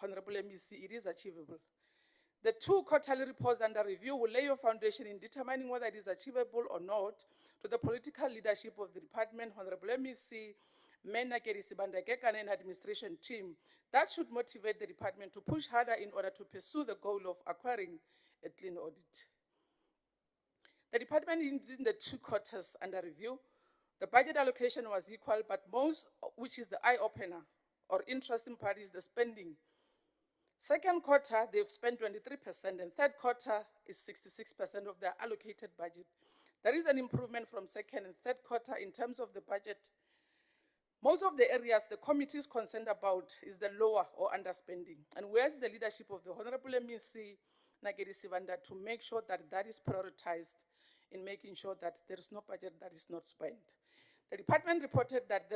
Honorable MEC, it is achievable. The 2 quarterly reports under review will lay a foundation in determining whether it is achievable or not to the political leadership of the department, Honorable MEC, Mena Kerisibandakekane and administration team. That should motivate the department to push harder in order to pursue the goal of acquiring a clean audit. The department in the 2 quarters under review, the budget allocation was equal, but most, which is the eye-opener or interesting part, is the spending. Second quarter, they've spent 23%, and third quarter is 66% of their allocated budget. There is an improvement from second and third quarter in terms of the budget. Most of the areas the committee is concerned about is the lower or underspending, and we urge the leadership of the Honorable MEC, Nagedi Sivanda, to make sure that that is prioritized in making sure that there is no budget that is not spent. The department reported that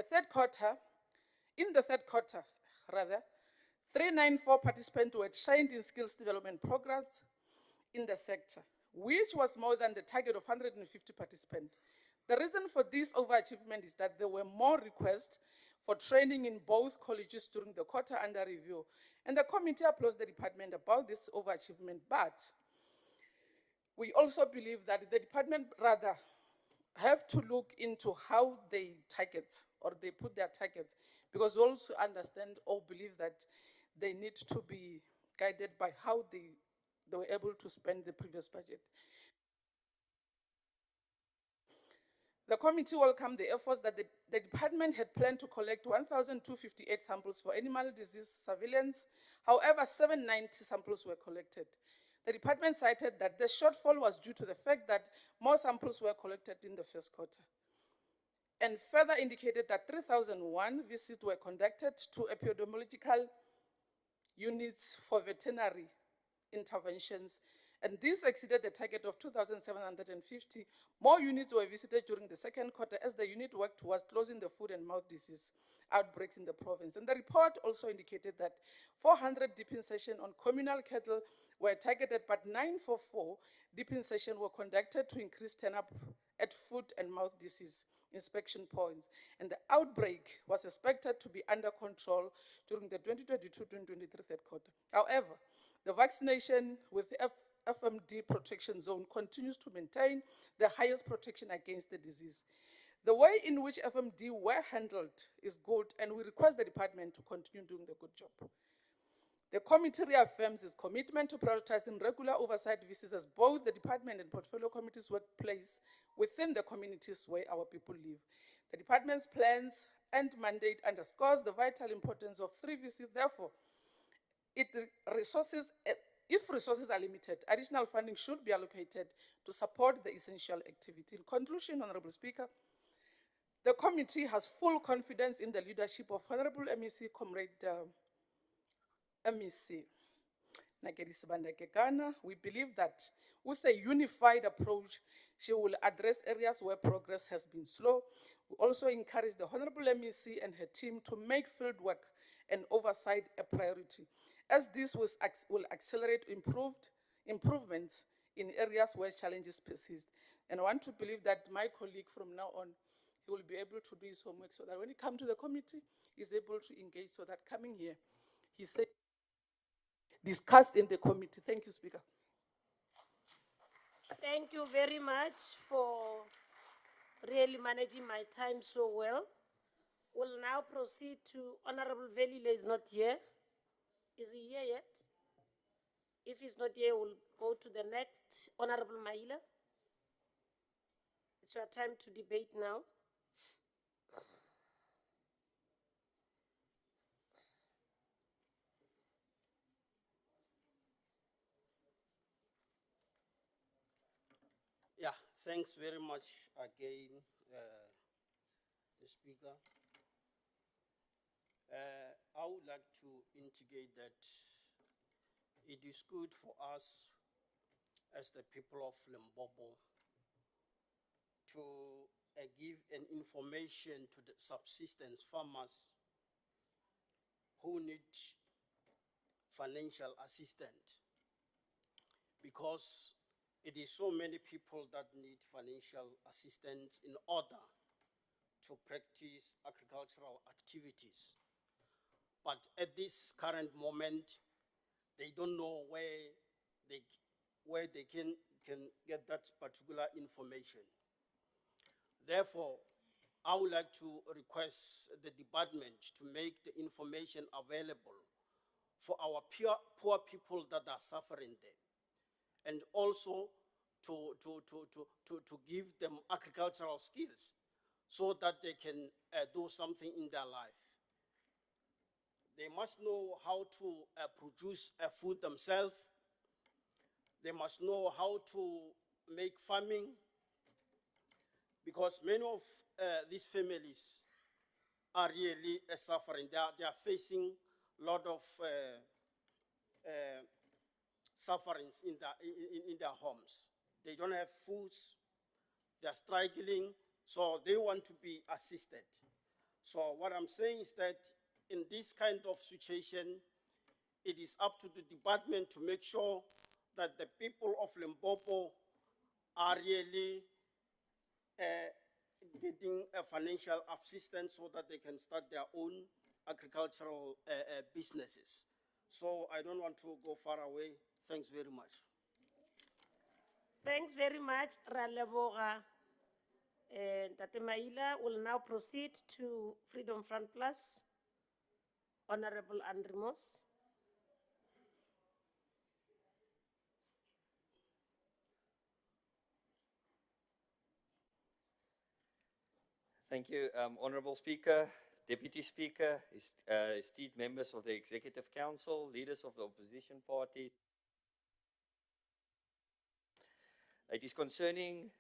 in the third quarter, 394 participants were trained in skills development programs in the sector, which was more than the target of 150 participants. The reason for this overachievement is that there were more requests for training in both colleges during the quarter under review, and the committee applauds the department about this overachievement, but we also believe that the department have to look into how they target or they put their targets, because we also understand or believe that they need to be guided by how they were able to spend the previous budget. The committee welcomed the efforts that the department had planned to collect 1,258 samples for animal disease surveillance. However, 790 samples were collected. The department cited that the shortfall was due to the fact that more samples were collected in the first quarter, and further indicated that 3,001 visits were conducted to epidemiological units for veterinary interventions, and this exceeded the target of 2,750. More units were visited during the second quarter as the unit worked towards closing the foot and mouth disease outbreaks in the province. And the report also indicated that 400 dipping sessions on communal cattle were targeted, but 944 dipping sessions were conducted to increase turn-up at foot and mouth disease inspection points. And the outbreak was expected to be under control during the 2022-2023 third quarter. However, the vaccination with the FMD protection zone continues to maintain the highest protection against the disease. The way in which FMD were handled is good, and we request the department to continue doing the good job. The committee reaffirms its commitment to prioritizing regular oversight visits as both the department and portfolio committees work place within the communities where our people live. The department's plans and mandate underscores the vital importance of 3 visits. Therefore, if resources are limited, additional funding should be allocated to support the essential activity. In conclusion, Honorable Speaker, the committee has full confidence in the leadership of Honorable MEC Comrade MEC Nagedi Sibanda-Kekana. We believe that with a unified approach, she will address areas where progress has been slow. We also encourage the Honorable MEC and her team to make field work and oversight a priority, as this will accelerate improvements in areas where challenges persist. And I want to believe that my colleague from now on, he will be able to do his homework so that when he comes to the committee, he's able to engage, so that coming here, he said, discussed in the committee. Thank you, Speaker. Thank you very much for really managing my time so well. We'll now proceed to Honorable Velile is not here. Is he here yet? If he's not here, we'll go to the next. Honorable Maila. It's your time to debate now. Yeah, thanks very much again, the Speaker. I would like to indicate that it is good for us as the people of Limpopo to give an information to the subsistence farmers who need financial assistance, because it is so many people that need financial assistance in order to practice agricultural activities. but at this current moment, they don't know they, where they can get that particular information. Therefore, I would like to request the department to make the information available for our poor people that are suffering there, and also to give them agricultural skills so that they can do something in their life. They must know how to produce food themselves. They must know how to make farming, because many of these families are really suffering. They are facing a lot of sufferings in their homes. They don't have foods, they are struggling, so they want to be assisted. So what I'm saying is that in this kind of situation, it is up to the department to make sure that the people of Limpopo are really getting a financial assistance so that they can start their own agricultural businesses. So I don't want to go far away. Thanks very much. Thanks very much, Raleboga. Tate Maila will now proceed to Freedom Front Plus. Honorable Andrimos. Thank you, Honourable Speaker, Deputy Speaker, esteemed members of the Executive Council, leaders of the opposition parties. It is concerning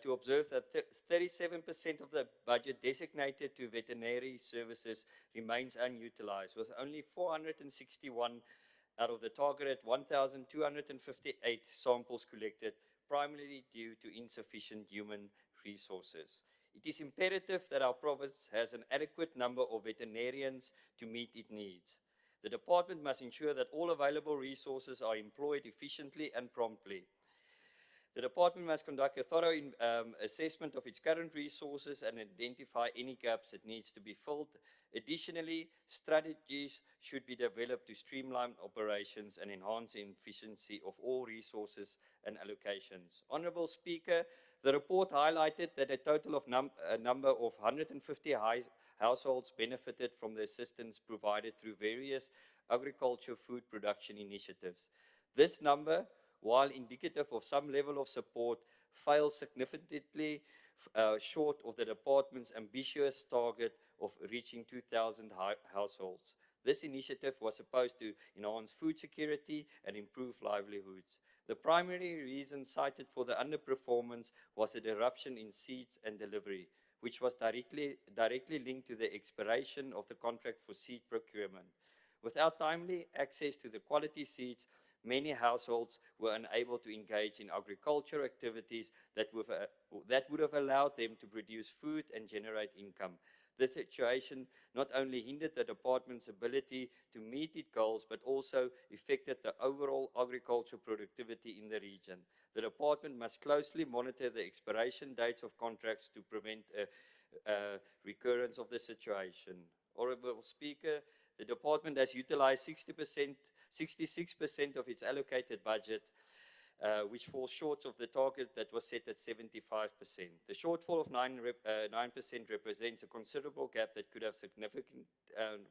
to observe that 37% of the budget designated to veterinary services remains unutilized, with only 461 out of the targeted 1,258 samples collected, primarily due to insufficient human resources. It is imperative that our province has an adequate number of veterinarians to meet its needs. The department must ensure that all available resources are employed efficiently and promptly. The department must conduct a thorough assessment of its current resources and identify any gaps that needs to be filled. Additionally, strategies should be developed to streamline operations and enhance the efficiency of all resources and allocations. Honourable Speaker, the report highlighted that a total of number of 150 households benefited from the assistance provided through various agriculture food production initiatives. This number, while indicative of some level of support, fails significantly short of the department's ambitious target of reaching 2,000 households. This initiative was supposed to enhance food security and improve livelihoods. The primary reason cited for the underperformance was a disruption in seeds and delivery, which was directly linked to the expiration of the contract for seed procurement. Without timely access to the quality seeds, many households were unable to engage in agricultural activities that would have allowed them to produce food and generate income. This situation not only hindered the department's ability to meet its goals, but also affected the overall agricultural productivity in the region. The department must closely monitor the expiration dates of contracts to prevent a recurrence of the situation. Honourable Speaker, the department has utilized 66% of its allocated budget, which falls short of the target that was set at 75%. The shortfall of 9% represents a considerable gap that could have significant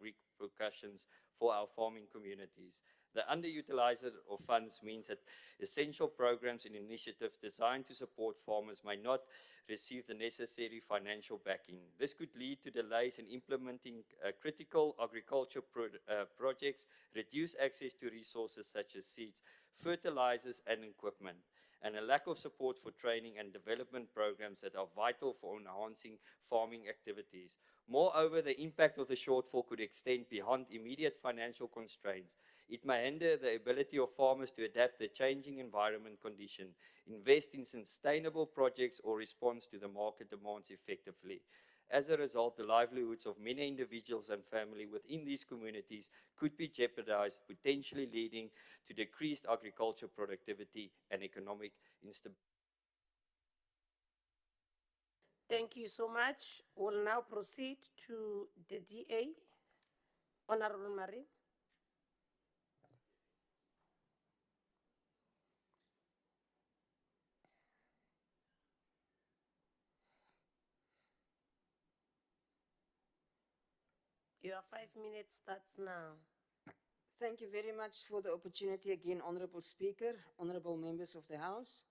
repercussions for our farming communities. The underutilization of funds means that essential programs and initiatives designed to support farmers may not receive the necessary financial backing. This could lead to delays in implementing critical agriculture projects, reduce access to resources such as seeds, fertilizers and equipment, and a lack of support for training and development programs that are vital for enhancing farming activities. Moreover, the impact of the shortfall could extend beyond immediate financial constraints. It may hinder the ability of farmers to adapt to changing environment conditions, invest in sustainable projects, or respond to the market demands effectively. As a result, the livelihoods of many individuals and families within these communities could be jeopardized, potentially leading to decreased agricultural productivity and economic instability. Thank you so much. We'll now proceed to the DA. Honorable Marie. Your 5 minutes starts now. Thank you very much for the opportunity again, Honourable Speaker, honourable members of the House.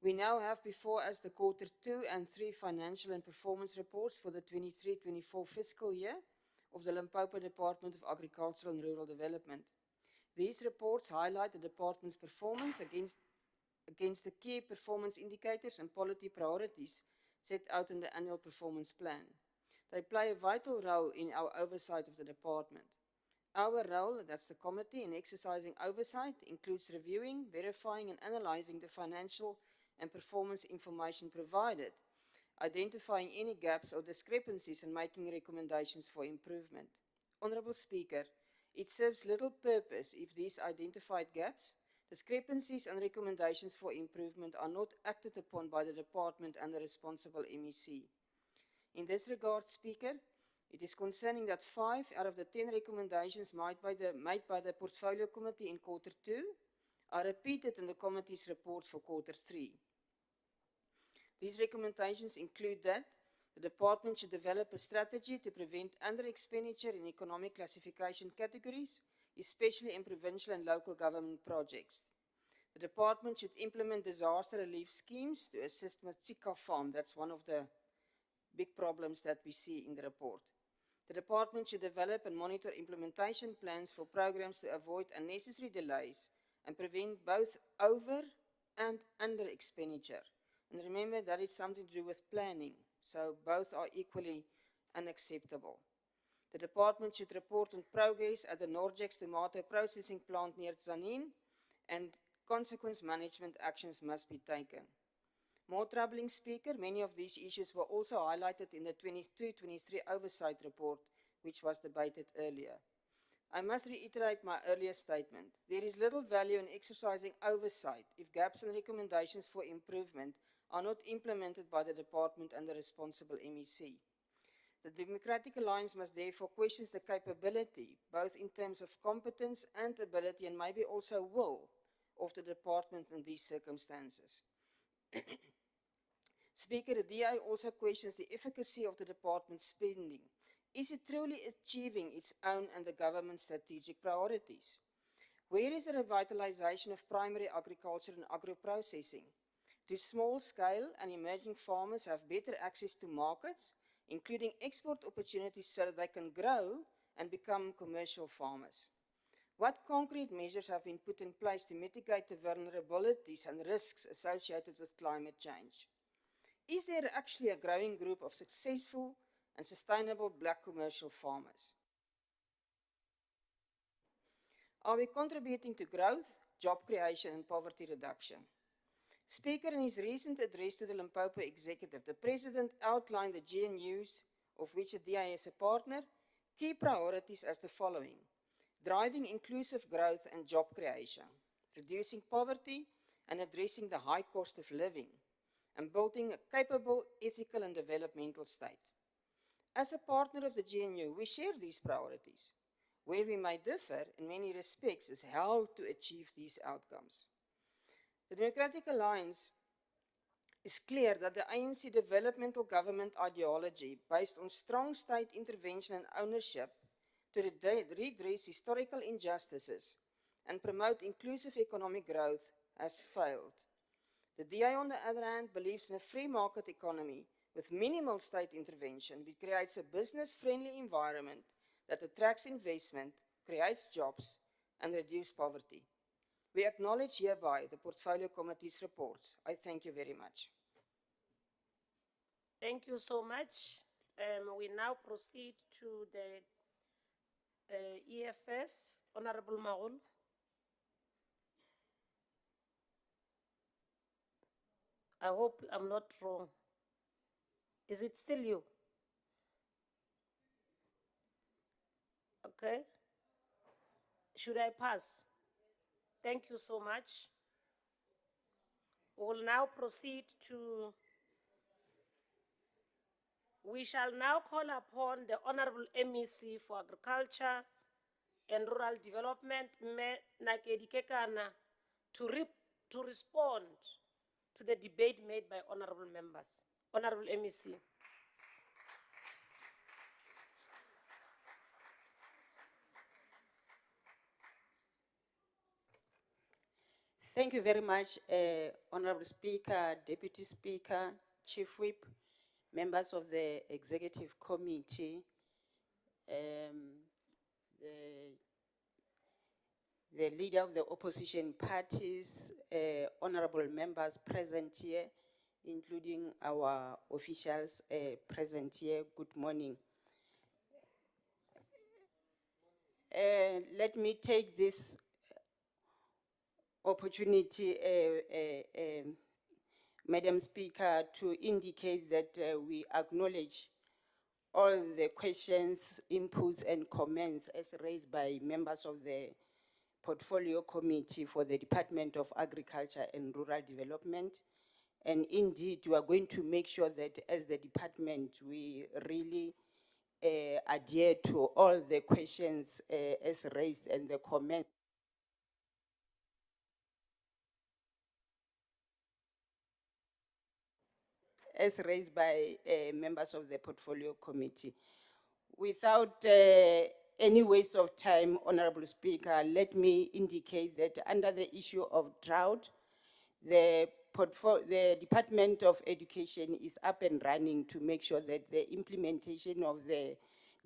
We now have before us the Quarter 2 and 3 financial and performance reports for the 23-24 fiscal year of the Limpopo Department of Agricultural and Rural Development. These reports highlight the department's performance against the key performance indicators and policy priorities set out in the annual performance plan. They play a vital role in our oversight of the department. Our role, that's the committee, in exercising oversight includes reviewing, verifying and analysing the financial and performance information provided, identifying any gaps or discrepancies and making recommendations for improvement. Honourable Speaker, it serves little purpose if these identified gaps, discrepancies and recommendations for improvement are not acted upon by the department and the responsible MEC. In this regard, Speaker, it is concerning that 5 out of the 10 recommendations made by the Portfolio Committee in Quarter 2 are repeated in the committee's report for Quarter 3. These recommendations include that the department should develop a strategy to prevent under-expenditure in economic classification categories, especially in provincial and local government projects. The department should implement disaster relief schemes to assist with Tsika farm. That's one of the big problems that we see in the report. The department should develop and monitor implementation plans for programs to avoid unnecessary delays and prevent both over and under expenditure. And remember that it's something to do with planning, so both are equally unacceptable. The department should report on progress at the Norgex tomato processing plant near Tzaneen, and consequence management actions must be taken. More troubling, Speaker, many of these issues were also highlighted in the 22-23 oversight report, which was debated earlier. I must reiterate my earlier statement. There is little value in exercising oversight if gaps and recommendations for improvement are not implemented by the department and the responsible MEC. The Democratic Alliance must therefore question the capability, both in terms of competence and ability, and maybe also will, of the department in these circumstances. Speaker, the DA also questions the efficacy of the department's spending. Is it truly achieving its own and the government's strategic priorities? Where is the revitalization of primary agriculture and agro-processing? Do small-scale and emerging farmers have better access to markets, including export opportunities, so that they can grow and become commercial farmers? What concrete measures have been put in place to mitigate the vulnerabilities and risks associated with climate change? Is there actually a growing group of successful and sustainable black commercial farmers? Are we contributing to growth, job creation and poverty reduction? Speaker, in his recent address to the Limpopo Executive, the President outlined the GNU's, of which the DA is a partner, key priorities as the following: driving inclusive growth and job creation, reducing poverty and addressing the high cost of living, and building a capable, ethical and developmental state. As a partner of the GNU, we share these priorities. Where we may differ in many respects is how to achieve these outcomes. The Democratic Alliance is clear that the ANC developmental government ideology, based on strong state intervention and ownership to redress historical injustices and promote inclusive economic growth, has failed. The DA, on the other hand, believes in a free market economy with minimal state intervention, which creates a business-friendly environment that attracts investment, creates jobs, and reduces poverty. We acknowledge hereby the Portfolio Committee's reports. I thank you very much. Thank you so much. We now proceed to the EFF. Honorable Maul. I hope I'm not wrong. Is it still you? Okay. Should I pass? Thank you so much. We'll now proceed to, we shall now call upon the Honorable MEC for Agriculture, and Rural Development, Mme Nakedi Kekana, to respond to the debate made by honorable members. Honorable MEC. Thank you very much, Honorable Speaker, Deputy Speaker, Chief Whip, members of the Executive Committee, the leader of the opposition parties, honorable members present here, including our officials present here. Good morning. Let me take this opportunity, Madam Speaker, to indicate that we acknowledge all the questions, inputs, and comments as raised by members of the Portfolio Committee for the Department of Agriculture and Rural Development. And indeed, we are going to make sure that as the department, we really adhere to all the questions as raised and the comments as raised by members of the Portfolio Committee. Without any waste of time, Honorable Speaker, let me indicate that under the issue of drought, the Department of Education is up and running to make sure that the implementation of the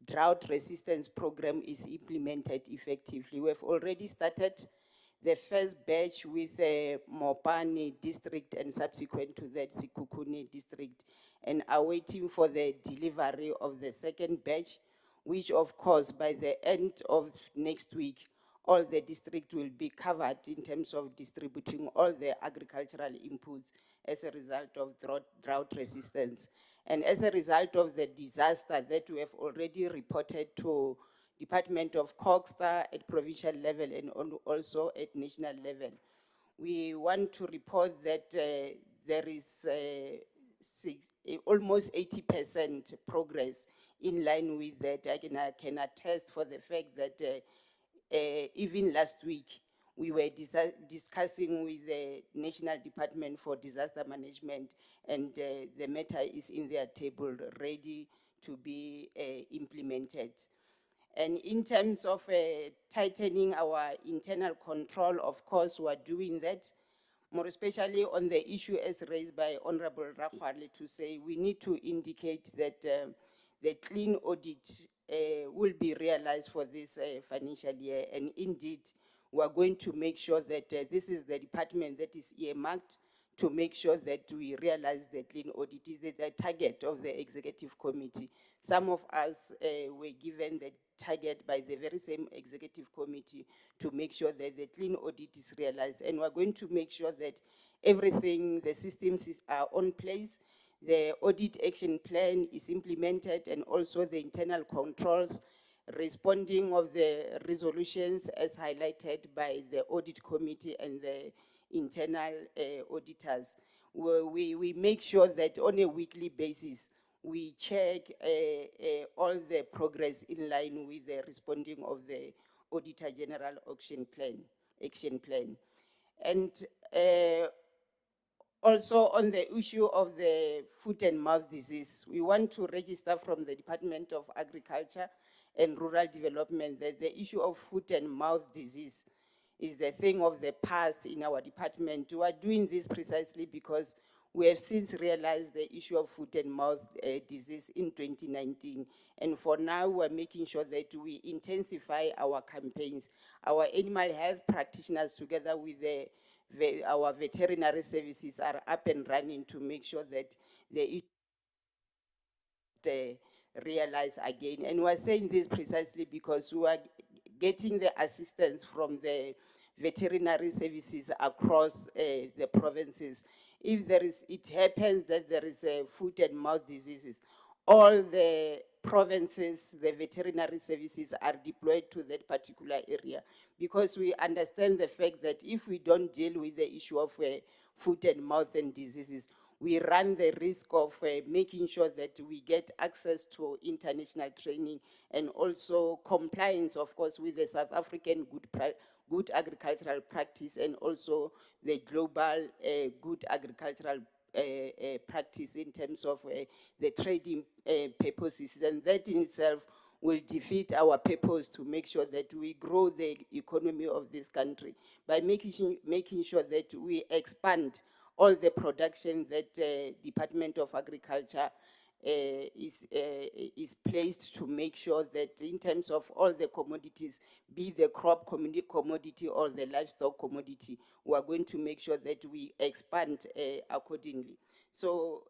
drought resistance program is implemented effectively. We have already started the first batch with Mopani district and subsequent to that Sikukuni district, and are waiting for the delivery of the second batch, which of course by the end of next week, all the district will be covered in terms of distributing all the agricultural inputs as a result of drought resistance. And as a result of the disaster that we have already reported to Department of Cogstar at provincial level and also at national level, we want to report that there is almost 80% progress in line with that. I can attest for the fact that even last week, we were discussing with the National Department for Disaster Management, and the matter is in their table ready to be implemented. And in terms of tightening our internal control, of course, we're doing that, more especially on the issue as raised by Honorable Rakwali, to say we need to indicate that the clean audit will be realized for this financial year. And indeed, we're going to make sure that this is the department that is earmarked to make sure that we realize the clean audit is the target of the executive committee. Some of us were given the target by the very same executive committee to make sure that the clean audit is realized. And we're going to make sure that everything, the systems are on place, the audit action plan is implemented, and also the internal controls responding of the resolutions as highlighted by the audit committee and the internal auditors. We make sure that on a weekly basis, we check all the progress in line with the responding of the Auditor General action plan. And also on the issue of the foot and mouth disease, we want to register from the Department of Agriculture and Rural Development that the issue of foot and mouth disease is the thing of the past in our department. We are doing this precisely because we have since realized the issue of foot and mouth disease in 2019. And for now, we're making sure that we intensify our campaigns. Our animal health practitioners together with our veterinary services are up and running to make sure that the issue realize again. And we're saying this precisely because we are getting the assistance from the veterinary services across the provinces. If it happens that there is a foot and mouth diseases, all the provinces, the veterinary services are deployed to that particular area, because we understand the fact that if we don't deal with the issue of foot and mouth and diseases, we run the risk of making sure that we get access to international training and also compliance, of course, with the South African good agricultural practice and also the global good agricultural practice in terms of the trading purposes. And that in itself will defeat our purpose to make sure that we grow the economy of this country by making sure that we expand all the production that Department of Agriculture is placed to make sure that in terms of all the commodities, be the crop commodity or the livestock commodity, we are going to make sure that we expand accordingly. So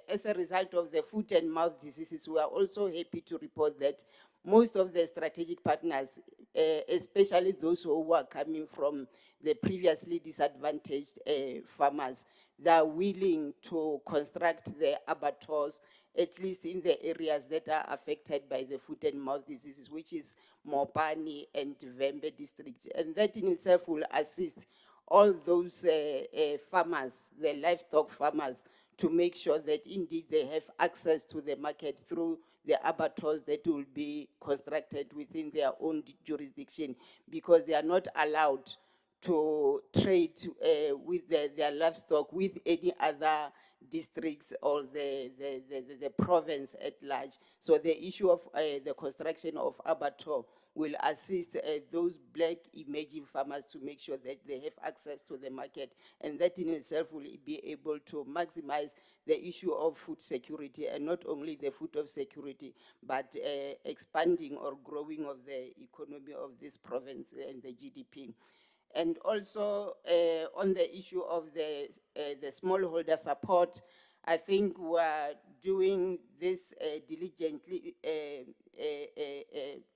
as a result of the foot and mouth diseases, we are also happy to report that most of the strategic partners, especially those who are coming from the previously disadvantaged farmers, they are willing to construct the abattoirs, at least in the areas that are affected by the foot and mouth diseases, which is Mopani and Vembe districts. And that in itself will assist all those farmers, the livestock farmers, to make sure that indeed they have access to the market through the abattoirs that will be constructed within their own jurisdiction, because they are not allowed to trade with their livestock with any other districts or the province at large. So the issue of the construction of abattoir will assist those black emerging farmers to make sure that they have access to the market, and that in itself will be able to maximize the issue of food security, and not only the food of security, but expanding or growing of the economy of this province and the GDP. And also on the issue of the smallholder support, I think we're doing this diligently,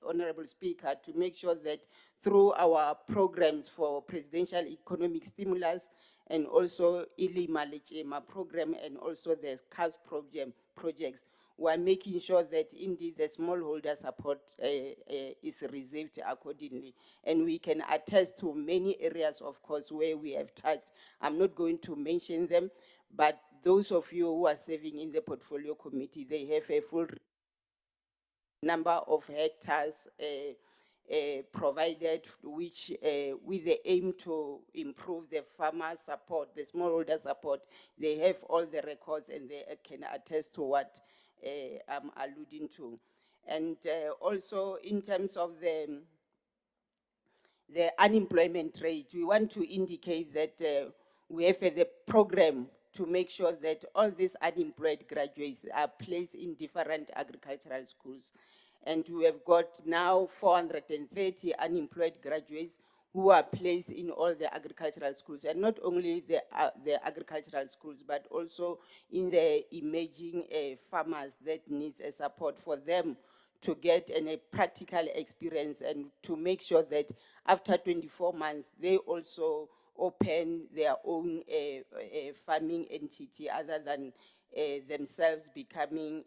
Honorable Speaker, to make sure that through our programs for presidential economic stimulus and also Ilima Lechema program and also the CAS projects, we're making sure that indeed the smallholder support is received accordingly. And we can attest to many areas, of course, where we have touched. I'm not going to mention them, but those of you who are serving in the portfolio committee, they have a full number of hectares provided, which with the aim to improve the farmer support, the smallholder support. They have all the records and they can attest to what I'm alluding to. And also in terms of the unemployment rate, we want to indicate that we have the program to make sure that all these unemployed graduates are placed in different agricultural schools. And we have got now 430 unemployed graduates who are placed in all the agricultural schools, and not only the agricultural schools, but also in the emerging farmers that needs a support for them to get a practical experience, and to make sure that after 24 months, they also open their own farming entity other than themselves becoming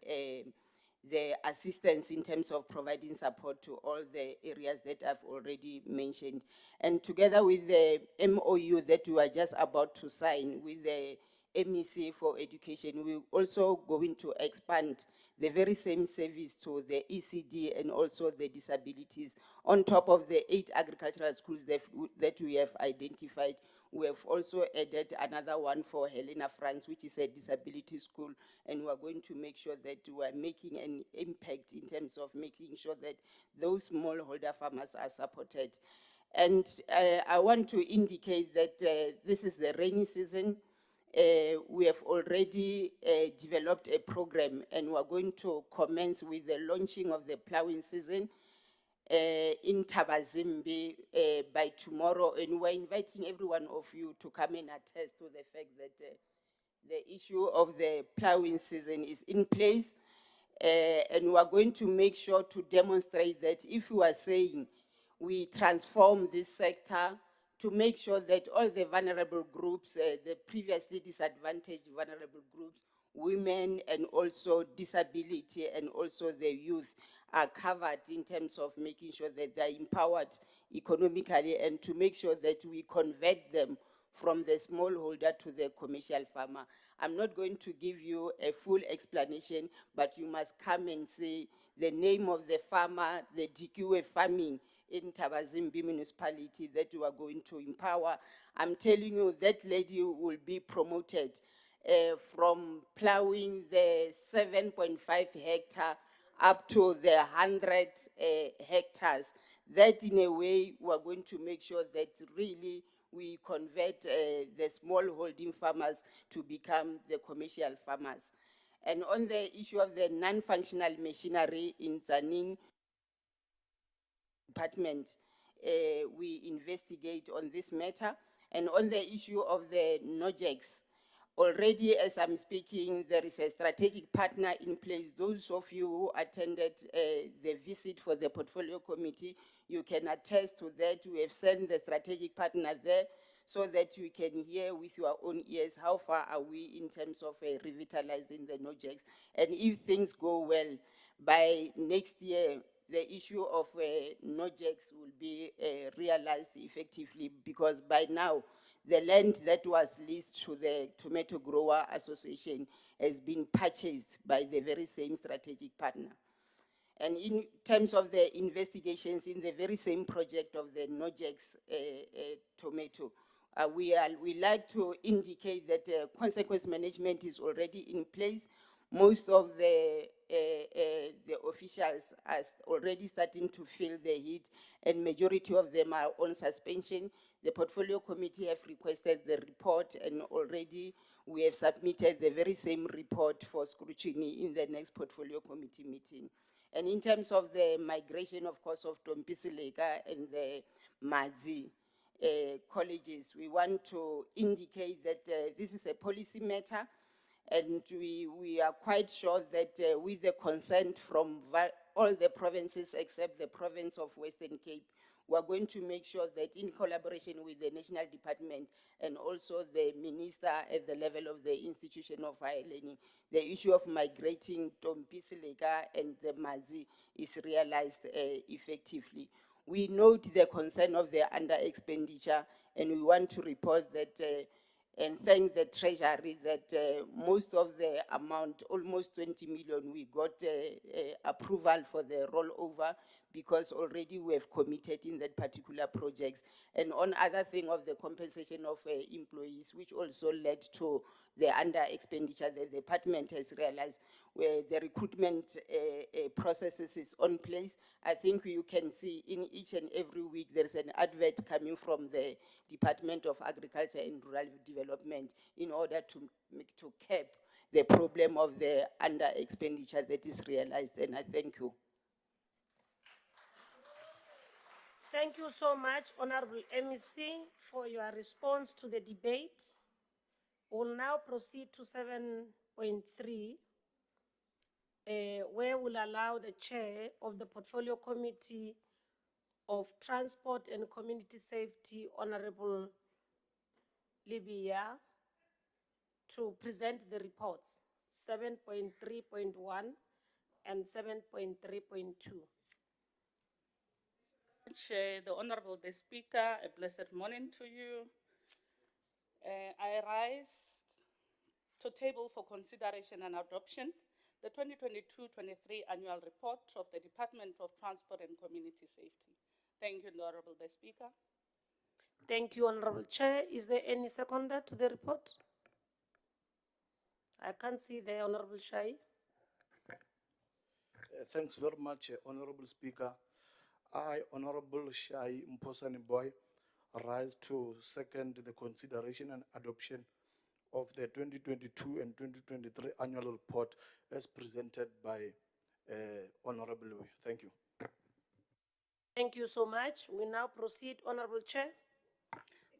the assistance in terms of providing support to all the areas that I've already mentioned. And together with the MOU that we are just about to sign with the MEC for education, we're also going to expand the very same service to the ECD and also the disabilities. On top of the 8 agricultural schools that we have identified, we have also added another one for Helena France, which is a disability school, and we're going to make sure that we're making an impact in terms of making sure that those smallholder farmers are supported. And I want to indicate that this is the rainy season. We have already developed a program, and we're going to commence with the launching of the plowing season in Tabazimbi by tomorrow. And we're inviting every one of you to come and attest to the fact that the issue of the plowing season is in place. And we are going to make sure to demonstrate that if we are saying we transform this sector to make sure that all the vulnerable groups, the previously disadvantaged vulnerable groups, women and also disability and also the youth are covered in terms of making sure that they're empowered economically, and to make sure that we convert them from the smallholder to the commercial farmer. I'm not going to give you a full explanation, but you must come and see the name of the farmer, the DQA farming in Tabazimbi municipality that you are going to empower. I'm telling you that lady will be promoted from plowing the 7.5 hectare up to the 100 hectares. That in a way, we're going to make sure that really we convert the small holding farmers to become the commercial farmers. And on the issue of the non-functional machinery in Zanin department, we investigate on this matter. And on the issue of the NOJEX, already as I'm speaking, there is a strategic partner in place. Those of you who attended the visit for the portfolio committee, you can attest to that. We have sent the strategic partner there so that you can hear with your own ears how far are we in terms of revitalizing the NOJEX. And if things go well, by next year, the issue of NOJEX will be realized effectively, because by now, the land that was leased to the Tomato Grower Association has been purchased by the very same strategic partner. And in terms of the investigations in the very same project of the NOJEX tomato, we like to indicate that consequence management is already in place. Most of the officials are already starting to feel the heat, and majority of them are on suspension. The portfolio committee have requested the report, and already we have submitted the very same report for scrutiny in the next portfolio committee meeting. And in terms of the migration, of course, of Tompisileka and the Madzi colleges, we want to indicate that this is a policy matter, and we are quite sure that with the consent from all the provinces except the province of Western Cape, we're going to make sure that in collaboration with the National Department and also the minister at the level of the Institution of Higher Learning, the issue of migrating Tompisileka and the Mazi is realized effectively. We note the concern of the under expenditure, and we want to report that and thank the Treasury that most of the amount, almost 20 million, we got approval for the rollover, because already we have committed in that particular projects. And on other thing of the compensation of employees, which also led to the under expenditure, the department has realized where the recruitment processes is on place. I think you can see in each and every week there's an advert coming from the Department of Agriculture and Rural Development in order to cap the problem of the under expenditure that is realized. And I thank you. Thank you so much, Honorable MEC, for your response to the debate. We'll now proceed to 7.3, where we'll allow the chair of the Portfolio Committee of Transport and Community Safety, Honorable Libya, to present the reports, 7.3.1 and 7.3.2. Chair, the Honorable the Speaker, a blessed morning to you. I rise to table for consideration and adoption the 2022-23 annual report of the Department of Transport and Community Safety. Thank you, Honorable the Speaker. Thank you, Honorable Chair. Is there any seconder to the report? I can't see the Honorable Shai. Thanks very much, Honorable Speaker. I, Honorable Shai Mposani Boy, rise to second the consideration and adoption of the 2022 and 2023 annual report as presented by Honorable Louis. Thank you. Thank you so much. We now proceed, Honorable Chair.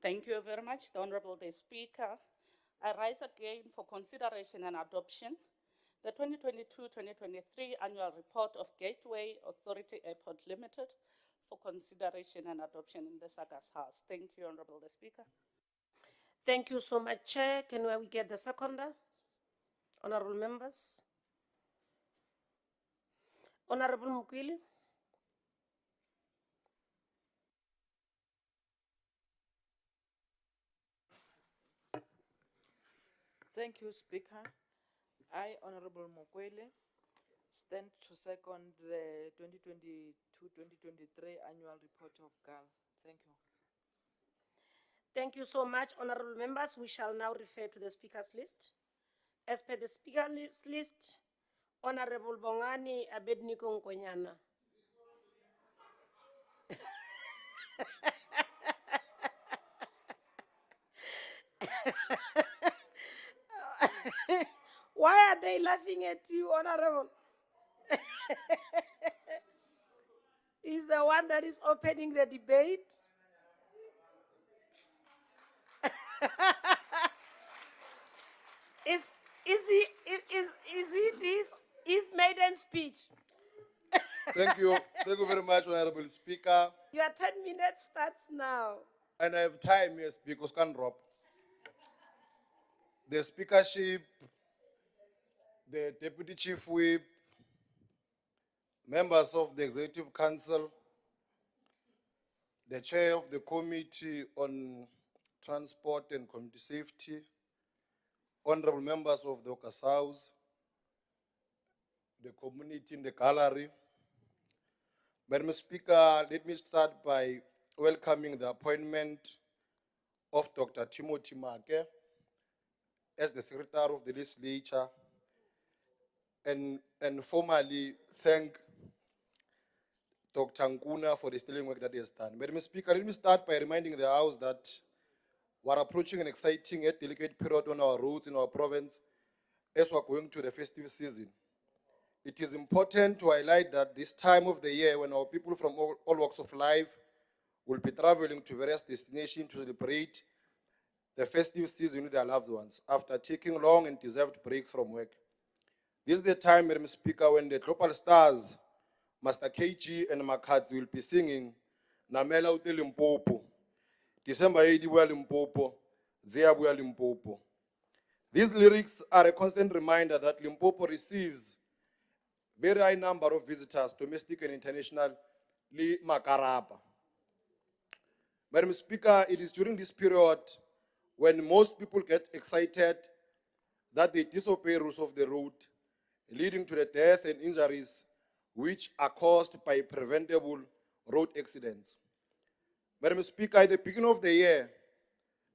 Thank you very much, the Honorable the Speaker. I rise again for consideration and adoption the 2022-2023 annual report of Gateway Authority Airport Limited for consideration and adoption in the Sagas House. Thank you, Honorable the Speaker. Thank you so much, Chair. Can we get the seconder? Honorable members. Honorable Mukwili. Thank you, Speaker. I, Honorable Mokwele, stand to second the 2022-2023 annual report of GAL. Thank you. Thank you so much, honorable members. We shall now refer to the speakers list. As per the speaker list, Honorable Bongani Abednego Nkonyana. Why are they laughing at you, Honorable? He's the one that is opening the debate. Is it his maiden speech? Thank you very much, Honorable Speaker. Your 10 minutes starts now. And I have time here, speakers can drop. The speakership, the deputy chief whip, members of the executive council, the chair of the committee on transport and community safety, honorable members of the Ocas House, the community in the gallery. Madam Speaker, let me start by welcoming the appointment of Dr. Timothy Make as the Secretary of the Legislature and formally thank Dr. Nkuna for the sterling work that he has done. Madam Speaker, let me start by reminding the House that we're approaching an exciting yet delicate period on our roads in our province as we're going to the festive season. It is important to highlight that this time of the year, when our people from all walks of life will be traveling to various destinations to celebrate the festive season with their loved ones after taking long and deserved breaks from work. This is the time, Madam Speaker, when the global stars, Master KG and Makadzi, will be singing Namela Ute Limpopo, December 80 buya Limpopo, Zia buya Limpopo. These lyrics are a constant reminder that Limpopo receives very high number of visitors, domestic and international, Makarapa. Madam Speaker, it is during this period when most people get excited that they disobey rules of the road, leading to the death and injuries which are caused by preventable road accidents. Madam Speaker, at the beginning of the year,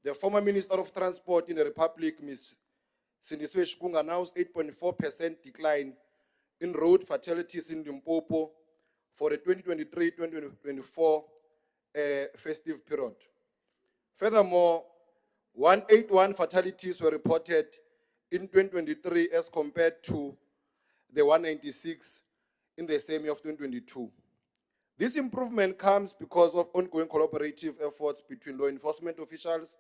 the former Minister of Transport in the Republic, Ms. Sindisiwe Shikung, announced 8.4% decline in road fatalities in Limpopo for the 2023-2024 festive period. Furthermore, 181 fatalities were reported in 2023 as compared to the 196 in the same year of 2022. This improvement comes because of ongoing collaborative efforts between law enforcement officials,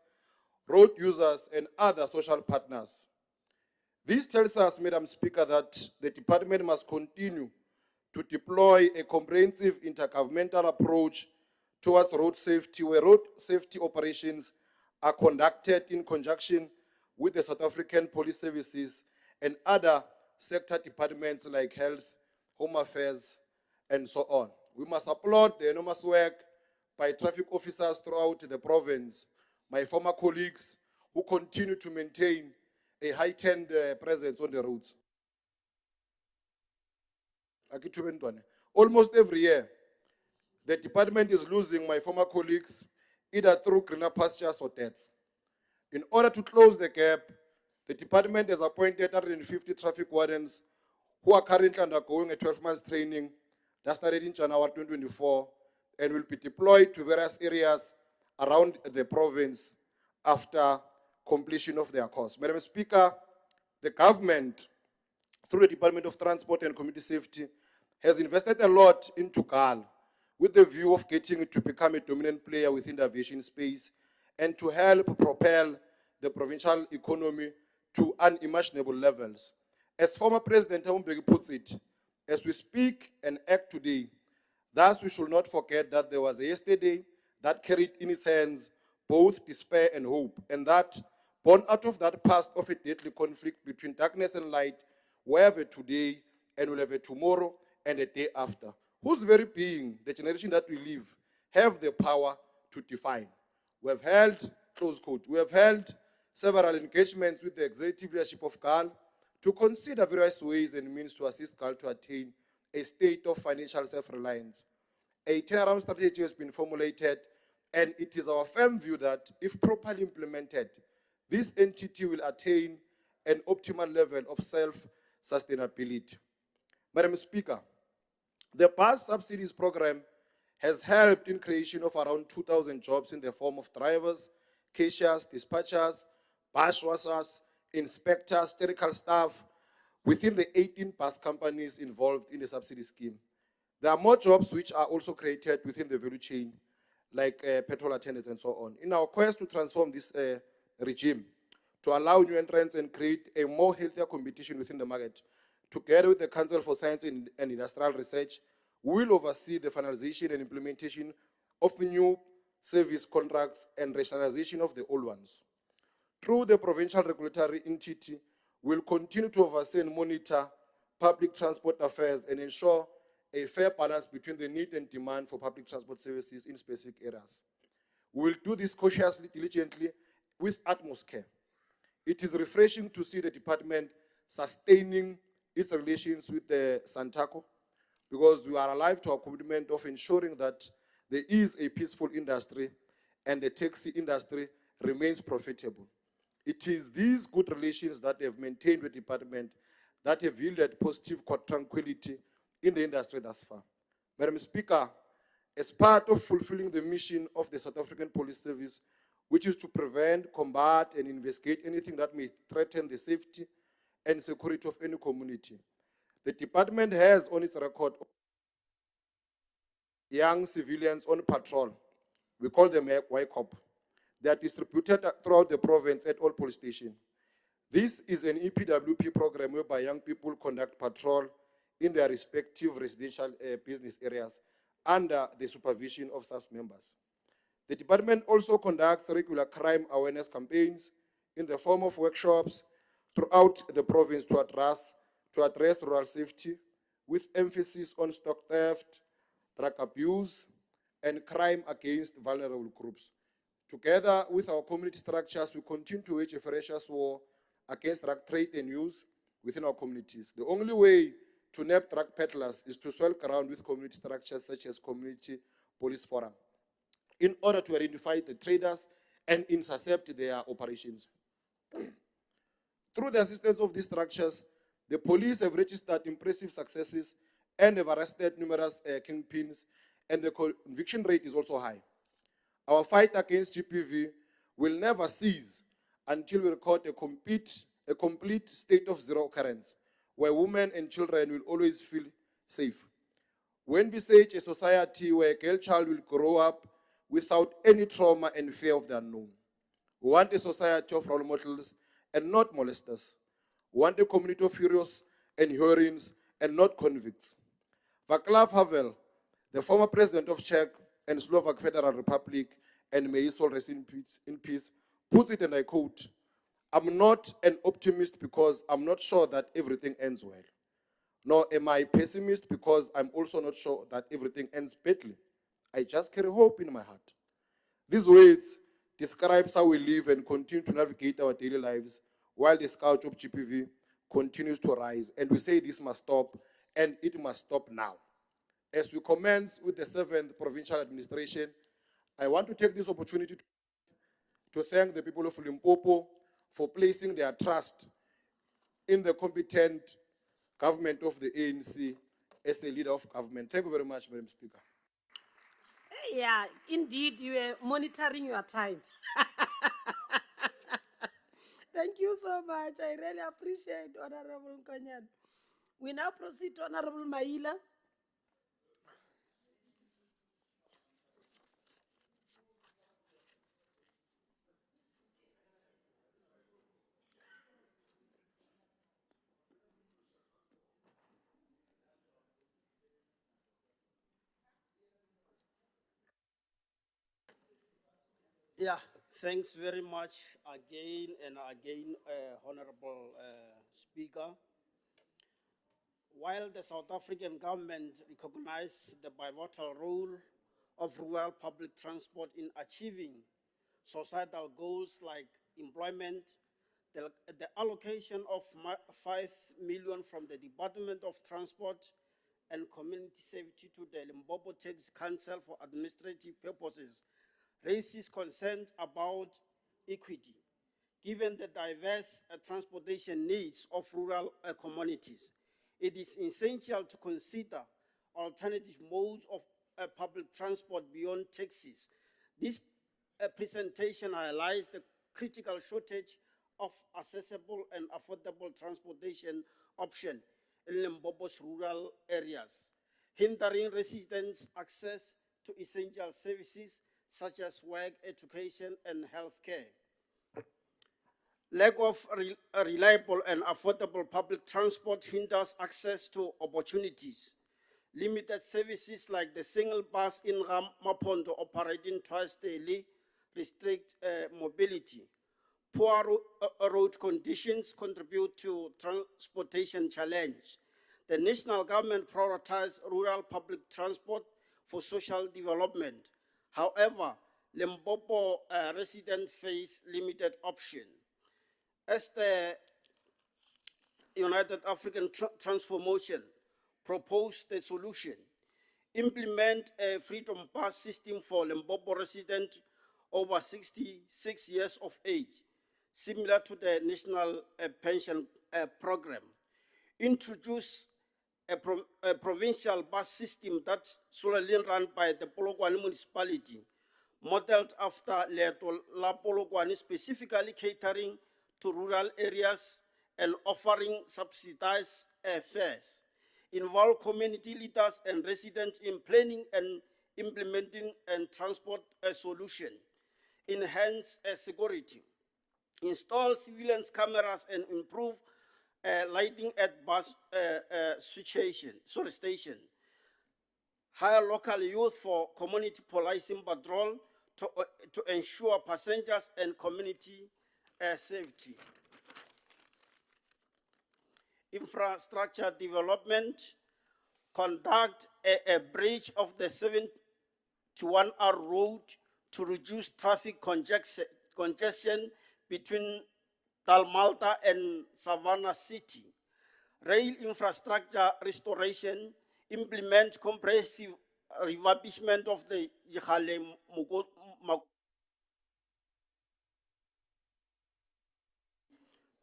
road users, and other social partners. This tells us, Madam Speaker, that the department must continue to deploy a comprehensive intergovernmental approach towards road safety, where road safety operations are conducted in conjunction with the South African Police Services and other sector departments like Health, Home Affairs, and so on. We must applaud the enormous work by traffic officers throughout the province, my former colleagues who continue to maintain a heightened presence on the roads. Almost every year, the department is losing my former colleagues either through greener pastures or deaths. In order to close the gap, the department has appointed 150 traffic wardens who are currently undergoing a 12-month training that started in January 2024 and will be deployed to various areas around the province after completion of their course. Madam Speaker, the government, through the Department of Transport and Community Safety, has invested a lot into GAL with the view of getting it to become a dominant player within the aviation space and to help propel the provincial economy to unimaginable levels. As former President Mbeki puts it, as we speak and act today, thus we should not forget that there was a yesterday that carried in its hands both despair and hope, and that born out of that past of a deadly conflict between darkness and light, we have a today and we'll have a tomorrow and a day after, whose very being, the generation that we live, have the power to define. We have held, close quote, we have held several engagements with the executive leadership of GAL to consider various ways and means to assist GAL to attain a state of financial self-reliance. A turnaround strategy has been formulated, and it is our firm view that if properly implemented, this entity will attain an optimal level of self-sustainability. Madam Speaker, the bus subsidies program has helped in creation of around 2,000 jobs in the form of drivers, cashiers, dispatchers, bus washers, inspectors, clerical staff within the 18 bus companies involved in the subsidy scheme. There are more jobs which are also created within the value chain, like petrol attendants and so on. In our quest to transform this regime, to allow new entrants and create a more healthier competition within the market, together with the Council for Science and Industrial Research, we will oversee the finalization and implementation of new service contracts and rationalization of the old ones. Through the provincial regulatory entity, we'll continue to oversee and monitor public transport affairs and ensure a fair balance between the need and demand for public transport services in specific areas. We will do this cautiously, diligently, with utmost care. It is refreshing to see the department sustaining its relations with the Santaco, because we are alive to our commitment of ensuring that there is a peaceful industry and the taxi industry remains profitable. It is these good relations that have maintained with the department that have yielded positive tranquility in the industry thus far. Madam Speaker, as part of fulfilling the mission of the South African Police Service, which is to prevent, combat, and investigate anything that may threaten the safety and security of any community, the department has on its record young civilians on patrol. We call them YCOP. They are distributed throughout the province at all police stations. This is an EPWP program whereby young people conduct patrol in their respective residential business areas under the supervision of staff members. The department also conducts regular crime awareness campaigns in the form of workshops throughout the province to address rural safety, with emphasis on stock theft, drug abuse, and crime against vulnerable groups. Together with our community structures, we continue to wage a ferocious war against drug trade and use within our communities. The only way to nab drug peddlers is to swell ground with community structures such as community police forum, in order to identify the traders and intercept their operations. Through the assistance of these structures, the police have registered impressive successes and have arrested numerous kingpins, and the conviction rate is also high. Our fight against GPV will never cease until we record a complete state of zero occurrence, where women and children will always feel safe. We envisage a society where a girl child will grow up without any trauma and fear of the unknown. We want a society of role models and not molesters. We want a community of heroes and heroines and not convicts. Václav Havel, the former president of Czech and Slovak Federal Republic, and may his soul rest in peace, puts it, and I quote, "I'm not an optimist because I'm not sure that everything ends well. Nor am I pessimist because I'm also not sure that everything ends badly. I just carry hope in my heart." These words describe how we live and continue to navigate our daily lives while the scourge of GPV continues to rise. And we say this must stop, and it must stop now. As we commence with the 7th Provincial Administration, I want to take this opportunity to thank the people of Limpopo for placing their trust in the competent government of the ANC as a leader of government. Thank you very much, Madam Speaker. Yeah, indeed, you were monitoring your time. Thank you so much. I really appreciate Honorable Konyan. We now proceed to Honorable Maila. Yeah, thanks very much again and again, Honorable Speaker. While the South African government recognizes the pivotal role of rural public transport in achieving societal goals like employment, the allocation of 5 million from the Department of Transport and Community Safety to the Limpopo Taxi Council for administrative purposes raises concerns about equity, given the diverse transportation needs of rural communities. It is essential to consider alternative modes of public transport beyond taxis. This presentation highlights the critical shortage of accessible and affordable transportation options in Limpopo's rural areas, hindering residents' access to essential services such as work, education, and healthcare. Lack of reliable and affordable public transport hinders access to opportunities. Limited services like the single bus in Mapondo operating twice daily restrict mobility. Poor road conditions contribute to transportation challenge. The national government prioritizes rural public transport for social development. However, Limpopo residents face limited options. As the United African Transformation proposed the solution, implement a freedom pass system for Limpopo residents over 66 years of age, similar to the national pension program. Introduce a provincial bus system that's solely run by the Polokwane municipality, modeled after Leeto la Polokwane, specifically catering to rural areas and offering subsidized fares. Involve community leaders and residents in planning and implementing and transport a solution. Enhance security. Install surveillance cameras and improve lighting at bus station. Hire local youth for community policing patrol to ensure passengers and community safety. Infrastructure development, conduct a bridge of the 71R road to reduce traffic congestion between Dalmalta and Savannah City. Rail infrastructure restoration, implement comprehensive refurbishment of the Jihale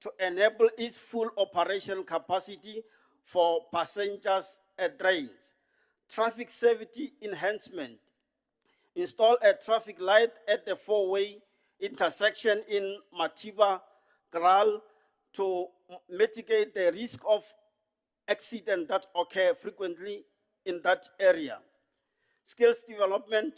to enable its full operation capacity for passengers and trains. Traffic safety enhancement. Install a traffic light at the four-way intersection in Matiba, Gral, to mitigate the risk of accidents that occur frequently in that area. Skills development,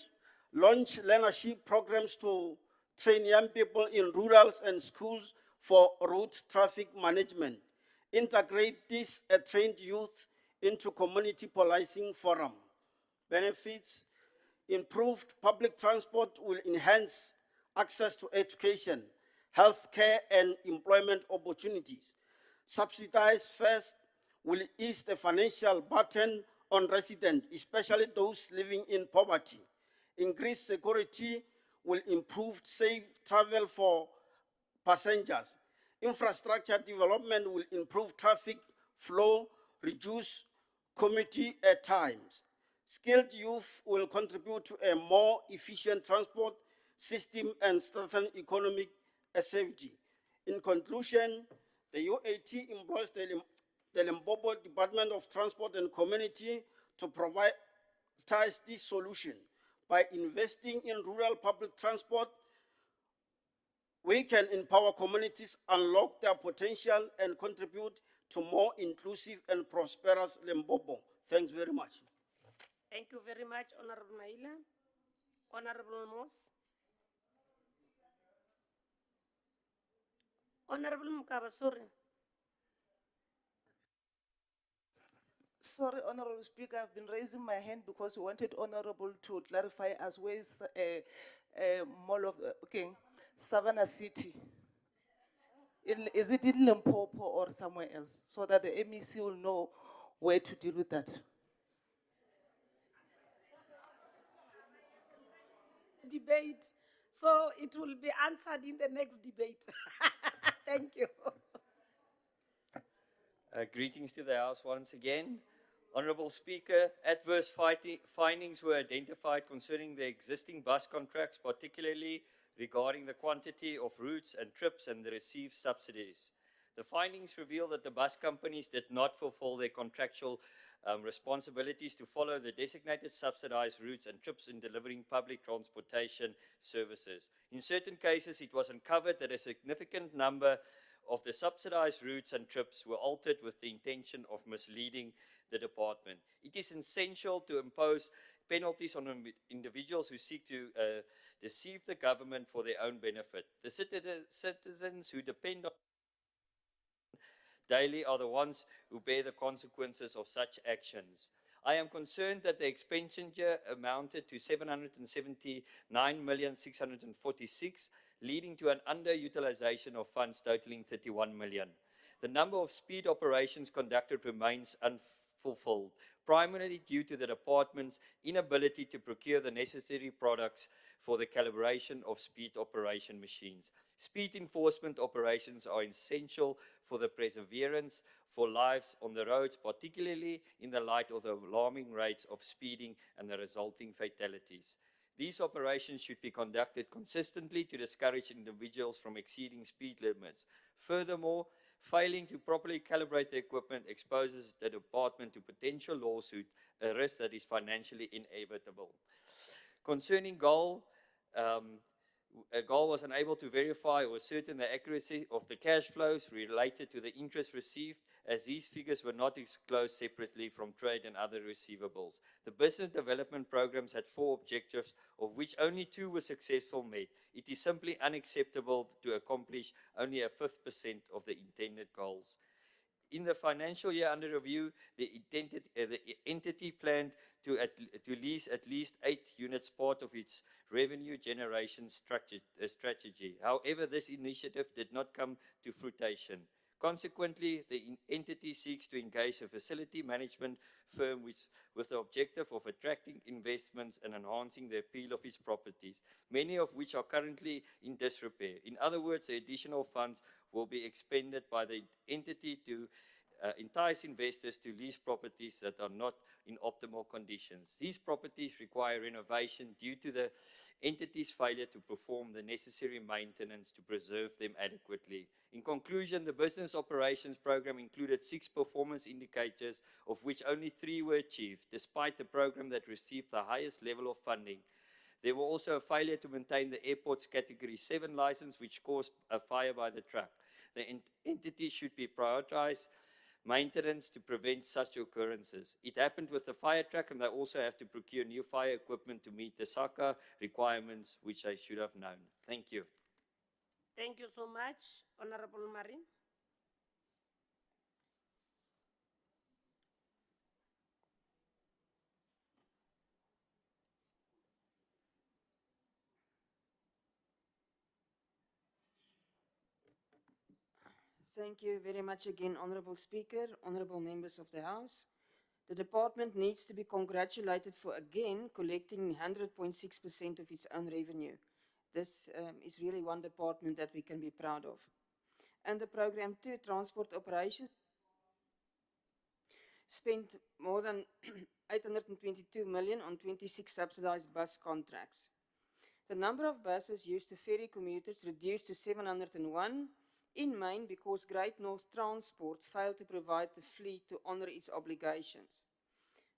launch learnership programs to train young people in rurals and schools for road traffic management. Integrate these trained youth into community policing forum. Benefits, improved public transport will enhance access to education, healthcare, and employment opportunities. Subsidized fares will ease the financial burden on residents, especially those living in poverty. Increased security will improve safe travel for passengers. Infrastructure development will improve traffic flow, reduce commuting times. Skilled youth will contribute to a more efficient transport system and strengthen economic safety. In conclusion, the UAT employs the Limpopo Department of Transport and Community to provide this solution. By investing in rural public transport, we can empower communities, unlock their potential, and contribute to more inclusive and prosperous Limpopo. Thanks very much. Thank you very much, Honorable Maila. Honorable Moss. Honorable Mukabasuri. Sorry, Honorable Speaker, I've been raising my hand because we wanted Honorable to clarify as well as Mall of, okay, Savannah City. Is it in Limpopo or somewhere else? So that the MEC will know where to deal with that. Debate So it will be answered in the next debate. Thank you. Greetings to the House once again. Honourable Speaker, adverse findings were identified concerning the existing bus contracts, particularly regarding the quantity of routes and trips and the received subsidies. The findings reveal that the bus companies did not fulfill their contractual responsibilities to follow the designated subsidized routes and trips in delivering public transportation services. In certain cases, it was uncovered that a significant number of the subsidized routes and trips were altered with the intention of misleading the department. It is essential to impose penalties on individuals who seek to deceive the government for their own benefit. The citizens who depend on daily are the ones who bear the consequences of such actions. I am concerned that the expenditure amounted to 779,646, leading to an underutilization of funds totaling 31 million. The number of speed operations conducted remains unfulfilled, primarily due to the department's inability to procure the necessary products for the calibration of speed operation machines. Speed enforcement operations are essential for the perseverance for lives on the roads, particularly in the light of the alarming rates of speeding and the resulting fatalities. These operations should be conducted consistently to discourage individuals from exceeding speed limits. Furthermore, failing to properly calibrate the equipment exposes the department to potential lawsuit, a risk that is financially inevitable. Concerning GOAL, GOAL was unable to verify or ascertain the accuracy of the cash flows related to the interest received, as these figures were not disclosed separately from trade and other receivables. The business development programs had 4 objectives, of which only 2 were successfully met. It is simply unacceptable to accomplish only a 5% of the intended goals. In the financial year under review, the entity planned to lease at least 8 units, part of its revenue generation strategy. However, this initiative did not come to fruition. Consequently, the entity seeks to engage a facility management firm with the objective of attracting investments and enhancing the appeal of its properties, many of which are currently in disrepair. In other words, the additional funds will be expended by the entity to entice investors to lease properties that are not in optimal conditions. These properties require renovation due to the entity's failure to perform the necessary maintenance to preserve them adequately. In conclusion, the business operations program included 6 performance indicators, of which only 3 were achieved, despite the program that received the highest level of funding. There were also a failure to maintain the airport's Category 7 license, which caused a fire by the truck. The entity should be prioritized maintenance to prevent such occurrences. It happened with the fire truck, and they also have to procure new fire equipment to meet the SACA requirements, which I should have known. Thank you. Thank you so much, Honorable Marin. Thank you very much again, Honourable Speaker, honourable members of the House. The department needs to be congratulated for again collecting 100.6% of its own revenue. This is really one department that we can be proud of. Under Program 2, Transport Operations, spent more than 822 million on 26 subsidized bus contracts. The number of buses used to ferry commuters reduced to 701, in main because Great North Transport failed to provide the fleet to honour its obligations.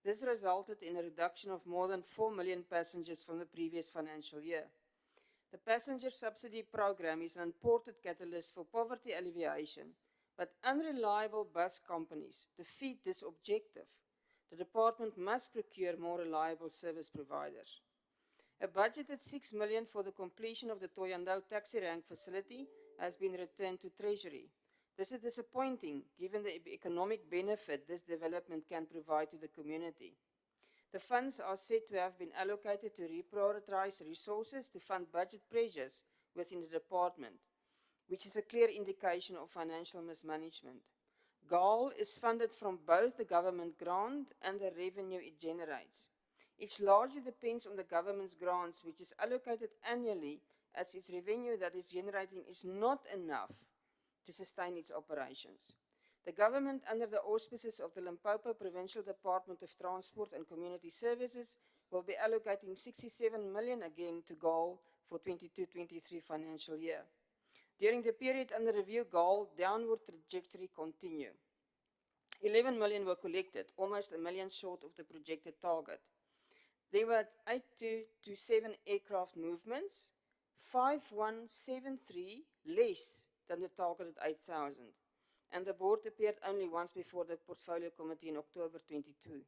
This resulted in a reduction of more than 4 million passengers from the previous financial year. The passenger subsidy program is an important catalyst for poverty alleviation, but unreliable bus companies defeat this objective. The department must procure more reliable service providers. A budgeted 6 million for the completion of the Thoyandou taxi rank facility has been returned to Treasury. This is disappointing given the economic benefit this development can provide to the community. The funds are said to have been allocated to reprioritize resources to fund budget pressures within the department, which is a clear indication of financial mismanagement. GAL is funded from both the government grant and the revenue it generates. It largely depends on the government's grants, which is allocated annually as its revenue that is generating is not enough to sustain its operations. The government, under the auspices of the Limpopo Provincial Department of Transport and Community Services, will be allocating 67 million again to GAL for 22-23 financial year. During the period under review, GAL downward trajectory continue. 11 million were collected, almost a million short of the projected target. There were 8227 aircraft movements, 5173 less than the targeted 8,000. And the board appeared only once before the portfolio committee in October 22.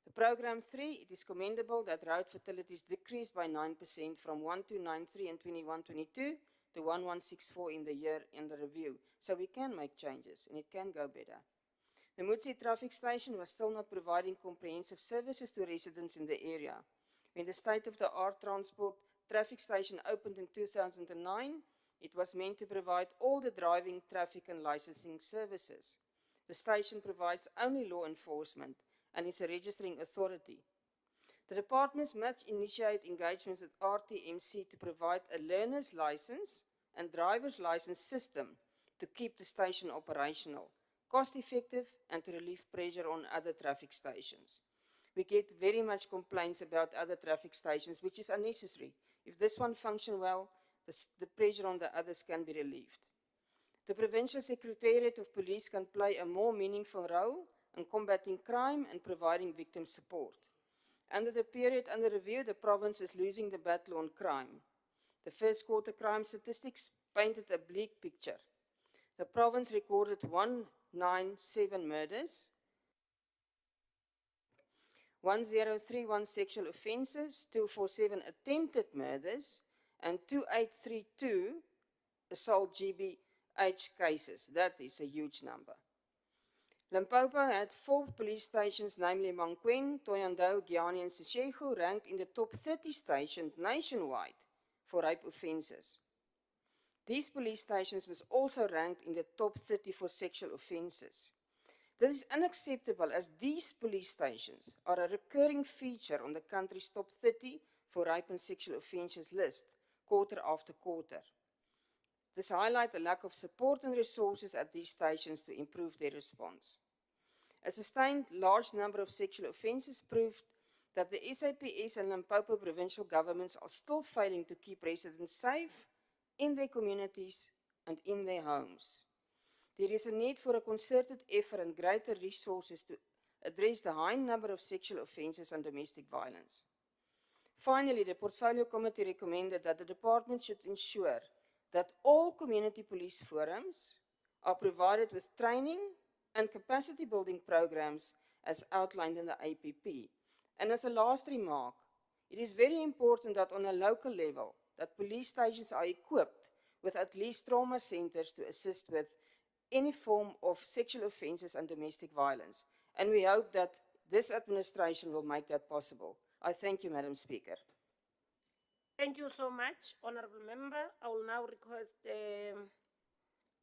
The program 3, it is commendable that road fatalities decreased by 9% from 1293 in 21-22 to 1164 in the year under review. So we can make changes and it can go better. The Mutsi traffic station was still not providing comprehensive services to residents in the area. When the state-of-the-art transport traffic station opened in 2009, it was meant to provide all the driving, traffic and licensing services. The station provides only law enforcement and is a registering authority. The departments must initiate engagements with RTMC to provide a learner's license and driver's license system to keep the station operational, cost-effective and to relieve pressure on other traffic stations. We get very much complaints about other traffic stations, which is unnecessary. If this one functions well, the pressure on the others can be relieved. The Provincial Secretariat of Police can play a more meaningful role in combating crime and providing victim support. Under the period under review, the province is losing the battle on crime. The first quarter crime statistics painted a bleak picture. The province recorded 197 murders, 1031 sexual offences, 247 attempted murders, and 2832 assault GBH cases. That is a huge number. Limpopo had 4 police stations, namely Manquen, Thohoyandou, Giani, and Seshego, ranked in the top 30 stations nationwide for rape offences. These police stations was also ranked in the top 30 for sexual offences. This is unacceptable as these police stations are a recurring feature on the country's top 30 for rape and sexual offences list, quarter after quarter. This highlights the lack of support and resources at these stations to improve their response. A sustained large number of sexual offences proved that the SAPS and Limpopo provincial governments are still failing to keep residents safe in their communities and in their homes. There is a need for a concerted effort and greater resources to address the high number of sexual offences and domestic violence. Finally, the Portfolio Committee recommended that the department should ensure that all community police forums are provided with training and capacity building programs as outlined in the APP. And as a last remark, it is very important that on a local level, that police stations are equipped with at least trauma centers to assist with any form of sexual offences and domestic violence. And we hope that this administration will make that possible. I thank you, Madam Speaker. Thank you so much, Honourable Member. I will now request,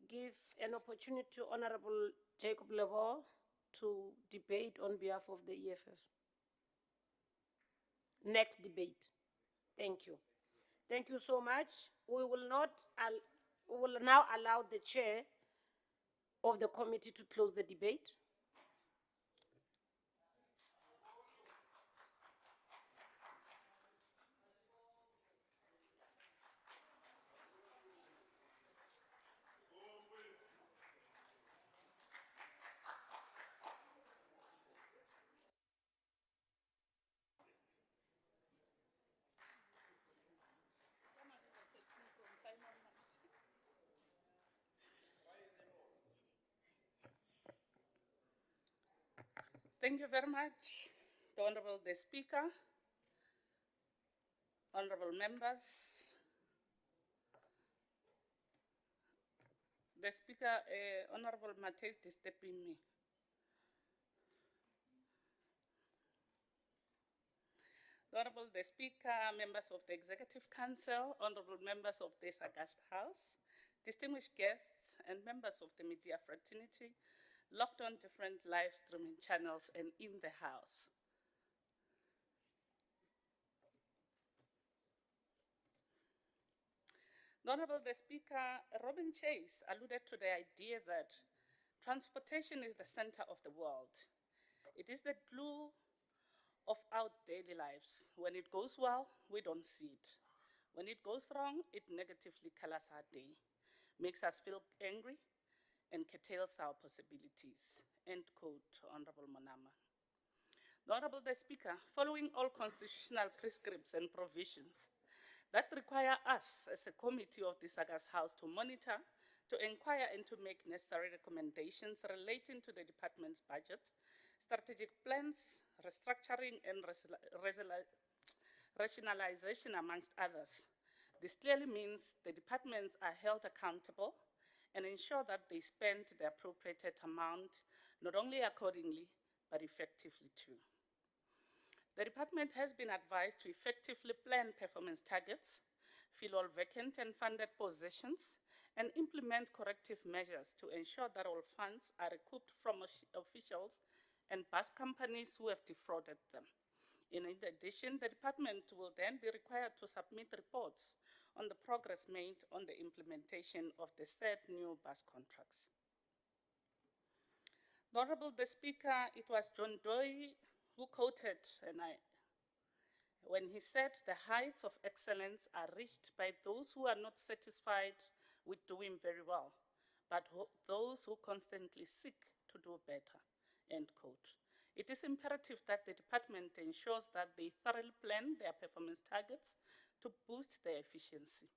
give an opportunity to Honourable Jacob Lebo to debate on behalf of the EFF. Next debate. Thank you. Thank you so much. We will now allow the chair of the committee to close the debate. Thank you very much, the Honourable the Speaker, honourable members. The Speaker, Honourable Matthys, disturbing me. The Honourable the Speaker, members of the Executive Council, honourable members of this august House, distinguished guests and members of the media fraternity, locked on different live streaming channels and in the House. Honorable the Speaker, Robin Chase alluded to the idea that transportation is the center of the world. It is the glue of our daily lives. When it goes well, we don't see it. When it goes wrong, it negatively colors our day, makes us feel angry, and curtails our possibilities. End quote, Honorable Monama. Honorable the Speaker, following all constitutional prescripts and provisions that require us as a committee of this August House to monitor, to inquire, and to make necessary recommendations relating to the department's budget, strategic plans, restructuring, and rationalization, amongst others. This clearly means the departments are held accountable and ensure that they spend the appropriated amount, not only accordingly, but effectively too. The department has been advised to effectively plan performance targets, fill all vacant and funded positions, and implement corrective measures to ensure that all funds are recouped from officials and bus companies who have defrauded them. In addition, the department will then be required to submit reports on the progress made on the implementation of the said new bus contracts. Honorable the Speaker, it was John Doe who quoted, when he said, "The heights of excellence are reached by those who are not satisfied with doing very well, but those who constantly seek to do better," end quote. It is imperative that the department ensures that they thoroughly plan their performance targets to boost their efficiency.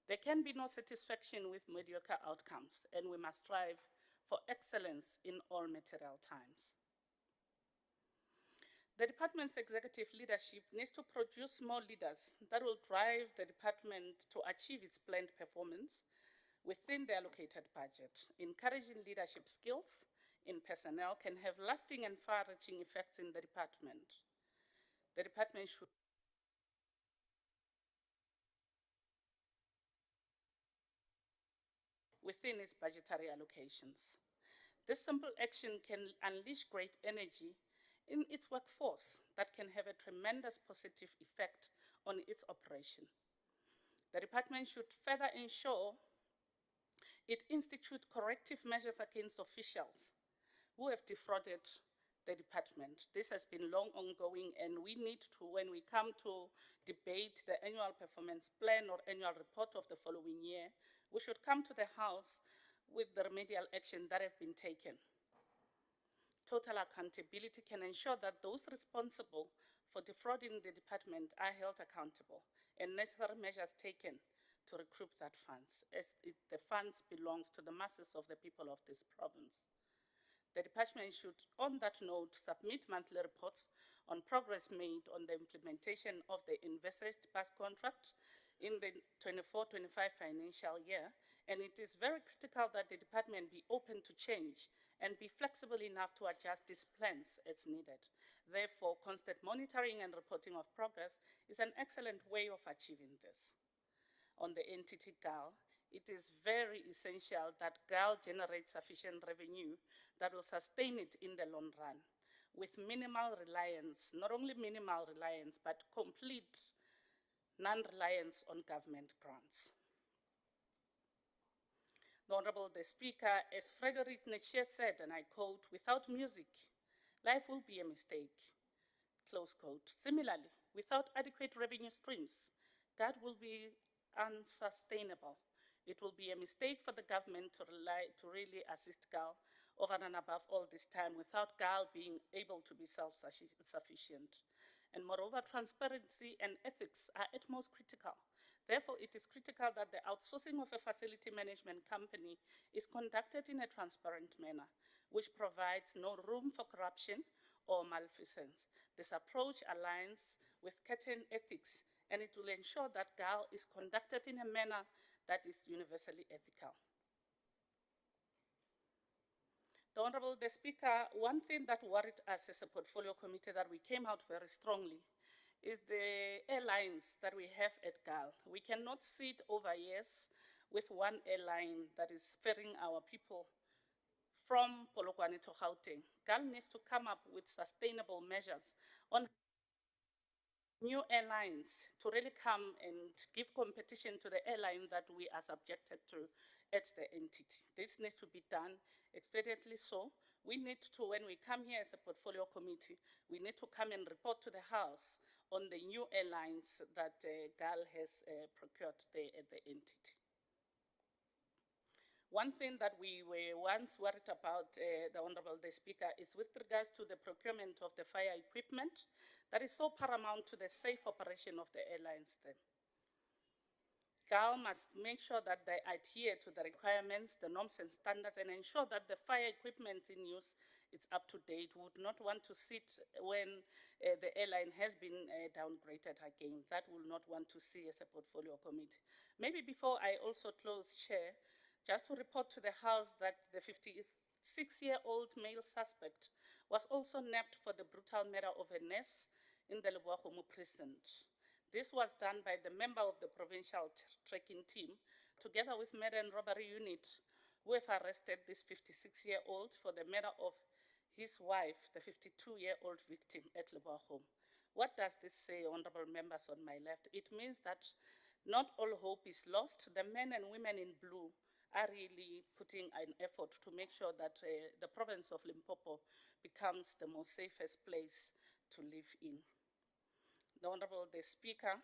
There can be no satisfaction with mediocre outcomes, and we must strive for excellence in all material times. The department's executive leadership needs to produce more leaders that will drive the department to achieve its planned performance within the allocated budget. Encouraging leadership skills in personnel can have lasting and far-reaching effects in the department. The department should within its budgetary allocations. This simple action can unleash great energy in its workforce that can have a tremendous positive effect on its operation. The department should further ensure it institute corrective measures against officials who have defrauded the department. This has been long ongoing, and we need to, when we come to debate the annual performance plan or annual report of the following year, we should come to the House with the remedial action that have been taken. Total accountability can ensure that those responsible for defrauding the department are held accountable and necessary measures taken to recoup that funds, as the funds belongs to the masses of the people of this province. The department should, on that note, submit monthly reports on progress made on the implementation of the envisaged bus contract in the 24-25 financial year, and it is very critical that the department be open to change and be flexible enough to adjust its plans as needed. Therefore, constant monitoring and reporting of progress is an excellent way of achieving this. On the entity GAL, it is very essential that GAL generates sufficient revenue that will sustain it in the long run, with minimal reliance, not only minimal reliance, but complete non-reliance on government grants. The Honorable the Speaker, as Frederick Nietzsche said, and I quote, "Without music, life will be a mistake," close quote. Similarly, without adequate revenue streams, that will be unsustainable. It will be a mistake for the government to really assist GAL over and above all this time without GAL being able to be self-sufficient. And moreover, transparency and ethics are at most critical. Therefore, it is critical that the outsourcing of a facility management company is conducted in a transparent manner, which provides no room for corruption or malfeasance. This approach aligns with curtain ethics, and it will ensure that GAL is conducted in a manner that is universally ethical. The Honorable the Speaker, one thing that worried us as a portfolio committee that we came out very strongly is the airlines that we have at GAL. We cannot sit over years with one airline that is ferrying our people from Polokwane to Gauteng. GAL needs to come up with sustainable measures on new airlines to really come and give competition to the airline that we are subjected to at the entity. This needs to be done expediently so. We need to, when we come here as a portfolio committee, we need to come and report to the House on the new airlines that GAL has procured there at the entity. One thing that we were once worried about, the Honorable the Speaker, is with regards to the procurement of the fire equipment that is so paramount to the safe operation of the airlines then. GAL must make sure that they adhere to the requirements, the norms and standards, and ensure that the fire equipment in use is up to date. We would not want to sit when the airline has been downgraded again. That we will not want to see as a portfolio committee. Maybe before I also close, Chair, just to report to the House that the 56-year-old male suspect was also nabbed for the brutal murder of a nurse in the Leboagomo precinct. This was done by the member of the Provincial tracking team, together with murder and robbery unit, who have arrested this 56-year-old for the murder of his wife, the 52-year-old victim at Leboagomo. What does this say, honorable members on my left? It means that not all hope is lost. The men and women in blue are really putting an effort to make sure that the province of Limpopo becomes the most safest place to live in. The Honorable the Speaker,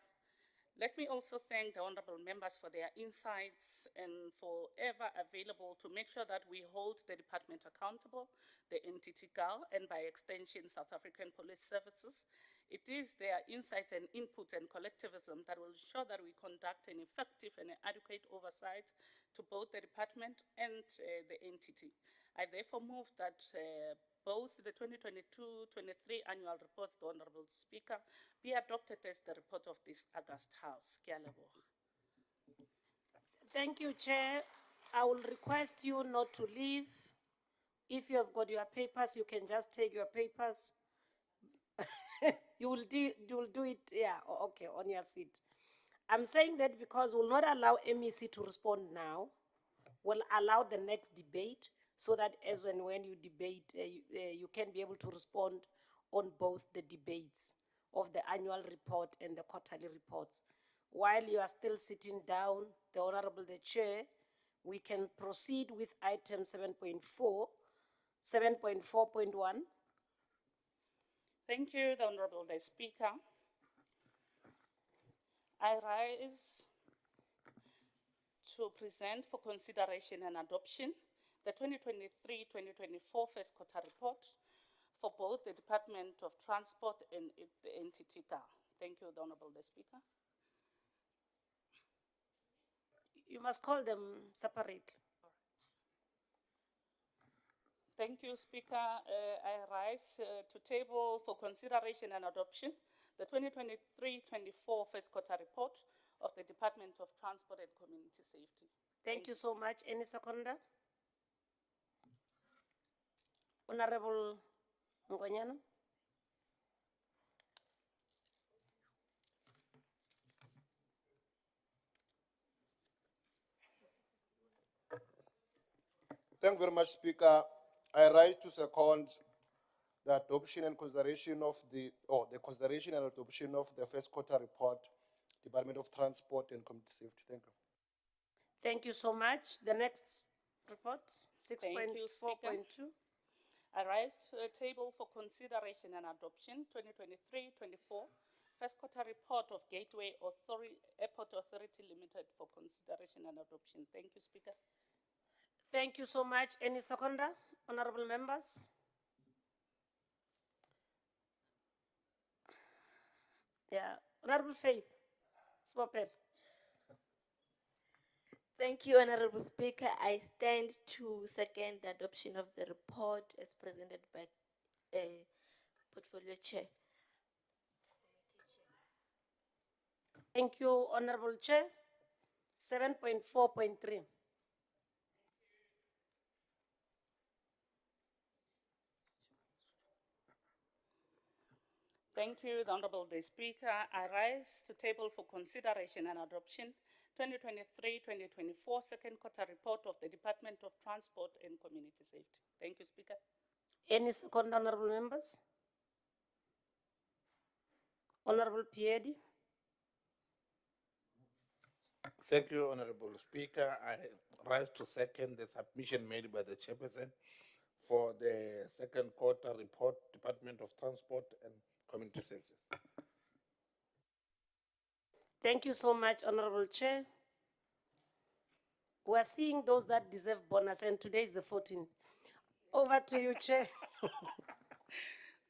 let me also thank the honorable members for their insights and for ever available to make sure that we hold the department accountable, the entity GAL, and by extension, South African Police Services. It is their insights and input and collectivism that will ensure that we conduct an effective and adequate oversight to both the department and the entity. I therefore move that both the 2022-23 annual reports, the Honorable Speaker, be adopted as the report of this August House. Ke a leboga. Thank you, Chair. I will request you not to leave. If you have got your papers, you can just take your papers. You will do it, yeah, okay, on your seat. I'm saying that because we'll not allow MEC to respond now. We'll allow the next debate so that as and when you debate, you can be able to respond on both the debates of the annual report and the quarterly reports. While you are still sitting down, the Honorable the Chair, we can proceed with item 7.4, 7.4.1. Thank you, the Honorable the Speaker. I rise to present for consideration and adoption the 2023-2024 first quarter report for both the Department of Transport and the entity GAL. Thank you, the Honorable the Speaker. You must call them separately. Thank you, Speaker. I rise to table for consideration and adoption the 2023-24 first quarter report of the Department of Transport and Community Safety. Thank you so much. Any seconder? Honorable Ngonyano? Thank you very much, Speaker. I rise to second the adoption and consideration of the consideration and adoption of the first quarter report, Department of Transport and Community Safety. Thank you. Thank you so much. The next report, Thank you, Speaker. 6.4.2. I rise to a table for consideration and adoption 2023-24 first quarter report of Gateway Airport Authority Limited for consideration and adoption. Thank you, Speaker. Thank you so much. Any seconder? Honorable members? Yeah. Honorable Faith. Swapel. Thank you, Honorable Speaker. I stand to second the adoption of the report as presented by Portfolio Chair. Thank you, Honorable Chair. 7.4.3. Thank you, the Honorable the Speaker. I rise to table for consideration and adoption 2023-2024 second quarter report of the Department of Transport and Community Safety. Thank you, Speaker. Any second, honorable members? Honorable Piedi. Thank you, Honorable Speaker. I rise to second the submission made by the chairperson for the second quarter report, Department of Transport and Community Services. Thank you so much, Honorable Chair. We are seeing those that deserve bonus, and today is the 14th. Over to you, Chair.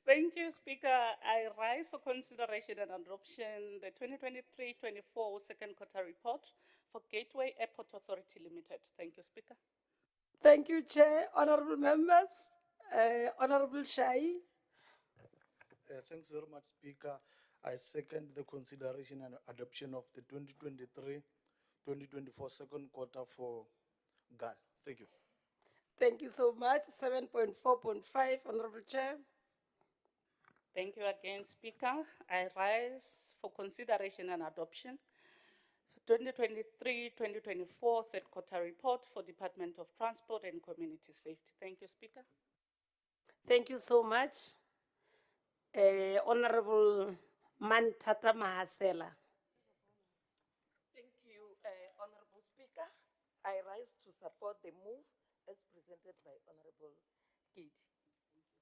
Thank you, Speaker. I rise for consideration and adoption the 2023-24 second quarter report for Gateway Airport Authority Limited. Thank you, Speaker. Thank you, Chair. Honorable members, Honorable Shai. Thanks very much, Speaker. I second the consideration and adoption of the 2023-2024 second quarter for GAL. Thank you. Thank you so much. 7.4.5, Honorable Chair. Thank you again, Speaker. I rise for consideration and adoption for 2023-2024 third quarter report for Department of Transport and Community Safety. Thank you, Speaker. Thank you so much. Honorable Mantata Mahasela. Thank you, Honorable Speaker. I rise to support the move as presented by Honorable Katie.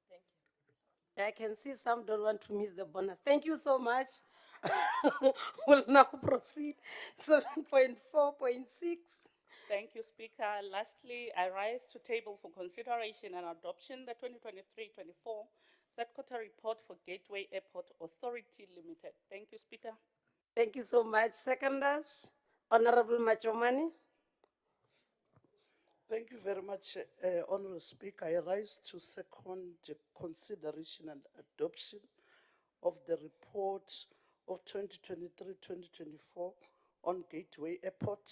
Thank you. I can see some don't want to miss the bonus. Thank you so much. We'll now proceed. 7.4.6. Thank you, Speaker. Lastly, I rise to table for consideration and adoption the 2023-24 third quarter report for Gateway Airport Authority Limited. Thank you, Speaker. Thank you so much. Seconders, Honorable Machomani. Thank you very much, Honorable Speaker. I rise to second the consideration and adoption of the report of 2023-2024 on Gateway Airport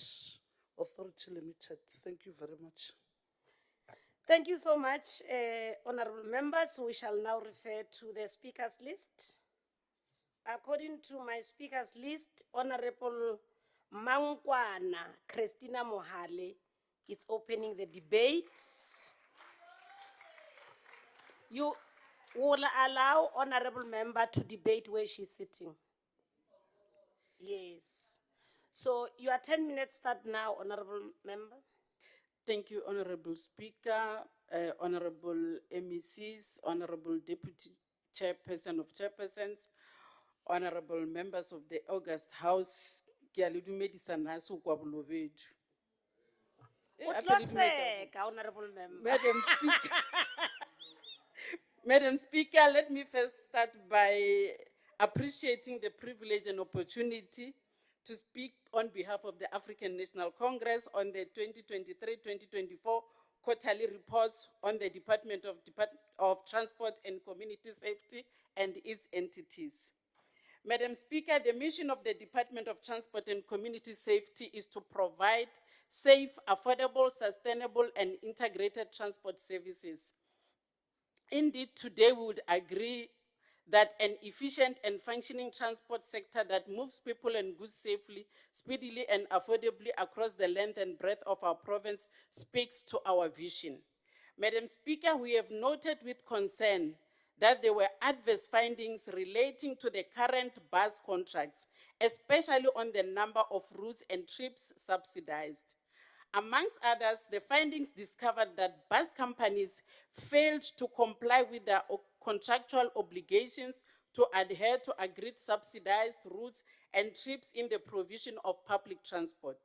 Authority Limited. Thank you very much. Thank you so much, honorable members. We shall now refer to the speakers list. According to my speakers list, Honorable Mangwana Christina Mohale is opening the debate. You will allow honorable member to debate where she's sitting. Yes. So your 10 minutes start now, honorable member. Thank you, Honorable Speaker, Honorable MECs, Honorable Deputy Chairperson of Chairpersons, Honorable members of the August House. Utloseka, honorable member. Madam Speaker, Madam Speaker, let me first start by appreciating the privilege and opportunity to speak on behalf of the African National Congress on the 2023-2024 quarterly reports on the Department of Transport and Community Safety and its entities. Madam Speaker, the mission of the Department of Transport and Community Safety is to provide safe, affordable, sustainable, and integrated transport services. Indeed, today we would agree that an efficient and functioning transport sector that moves people and goods safely, speedily, and affordably across the length and breadth of our province speaks to our vision. Madam Speaker, we have noted with concern that there were adverse findings relating to the current bus contracts, especially on the number of routes and trips subsidized. Amongst others, the findings discovered that bus companies failed to comply with their contractual obligations to adhere to agreed subsidized routes and trips in the provision of public transport.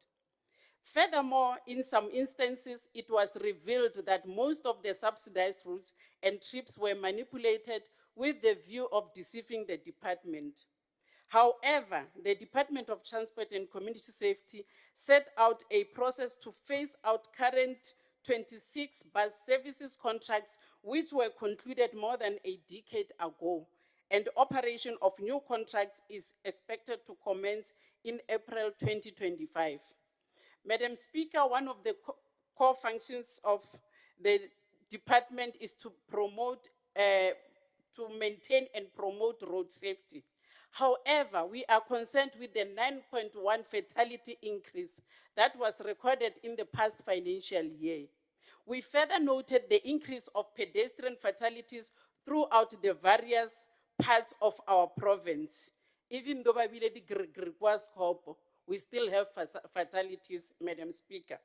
Furthermore, in some instances, it was revealed that most of the subsidized routes and trips were manipulated with the view of deceiving the department. However, the Department of Transport and Community Safety set out a process to phase out current 26 bus services contracts which were concluded more than a decade ago, and operation of new contracts is expected to commence in April 2025. Madam Speaker, one of the core functions of the department is to maintain and promote road safety. However, we are concerned with the 9.1 fatality increase that was recorded in the past financial year. We further noted the increase of pedestrian fatalities throughout the various parts of our province. Even though babile di grr kwa Skopo, we still have fatalities, Madam Speaker.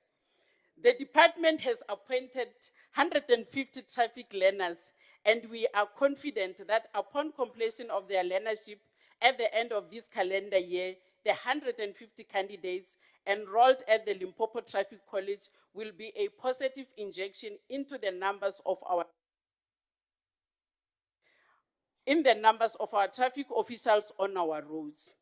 The department has appointed 150 traffic learners, and we are confident that upon completion of their learnership at the end of this calendar year, the 150 candidates enrolled at the Limpopo Traffic College will be a positive injection into the numbers of our traffic officials on our roads.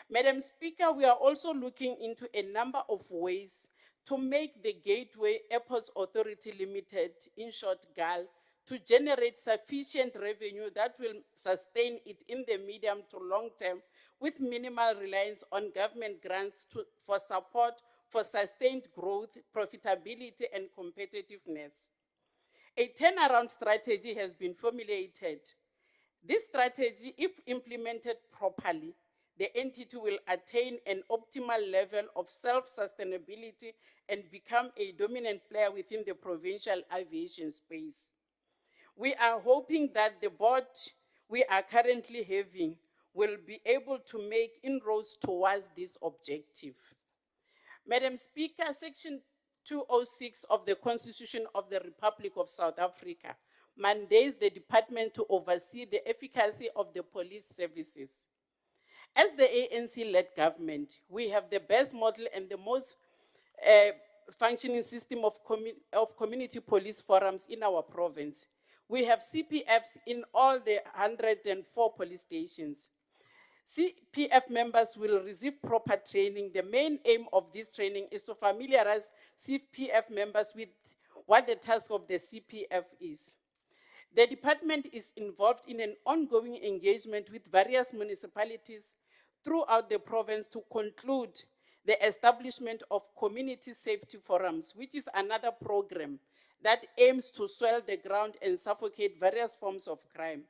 Madam Speaker, we are also looking into a number of ways to make the Gateway Airports Authority Limited, in short GAL, to generate sufficient revenue that will sustain it in the medium to long term with minimal reliance on government grants for support for sustained growth, profitability, and competitiveness. A turnaround strategy has been formulated. This strategy, if implemented properly, the entity will attain an optimal level of self-sustainability and become a dominant player within the provincial aviation space. We are hoping that the board we are currently having will be able to make inroads towards this objective. Madam Speaker, Section 206 of the Constitution of the Republic of South Africa mandates the department to oversee the efficacy of the police services. As the ANC-led government, we have the best model and the most functioning system of community police forums in our province. We have CPFs in all the 104 police stations. CPF members will receive proper training. The main aim of this training is to familiarize CPF members with what the task of the CPF is. The department is involved in an ongoing engagement with various municipalities throughout the province to conclude the establishment of community safety forums, which is another program that aims to swell the ground and suffocate various forms of crime.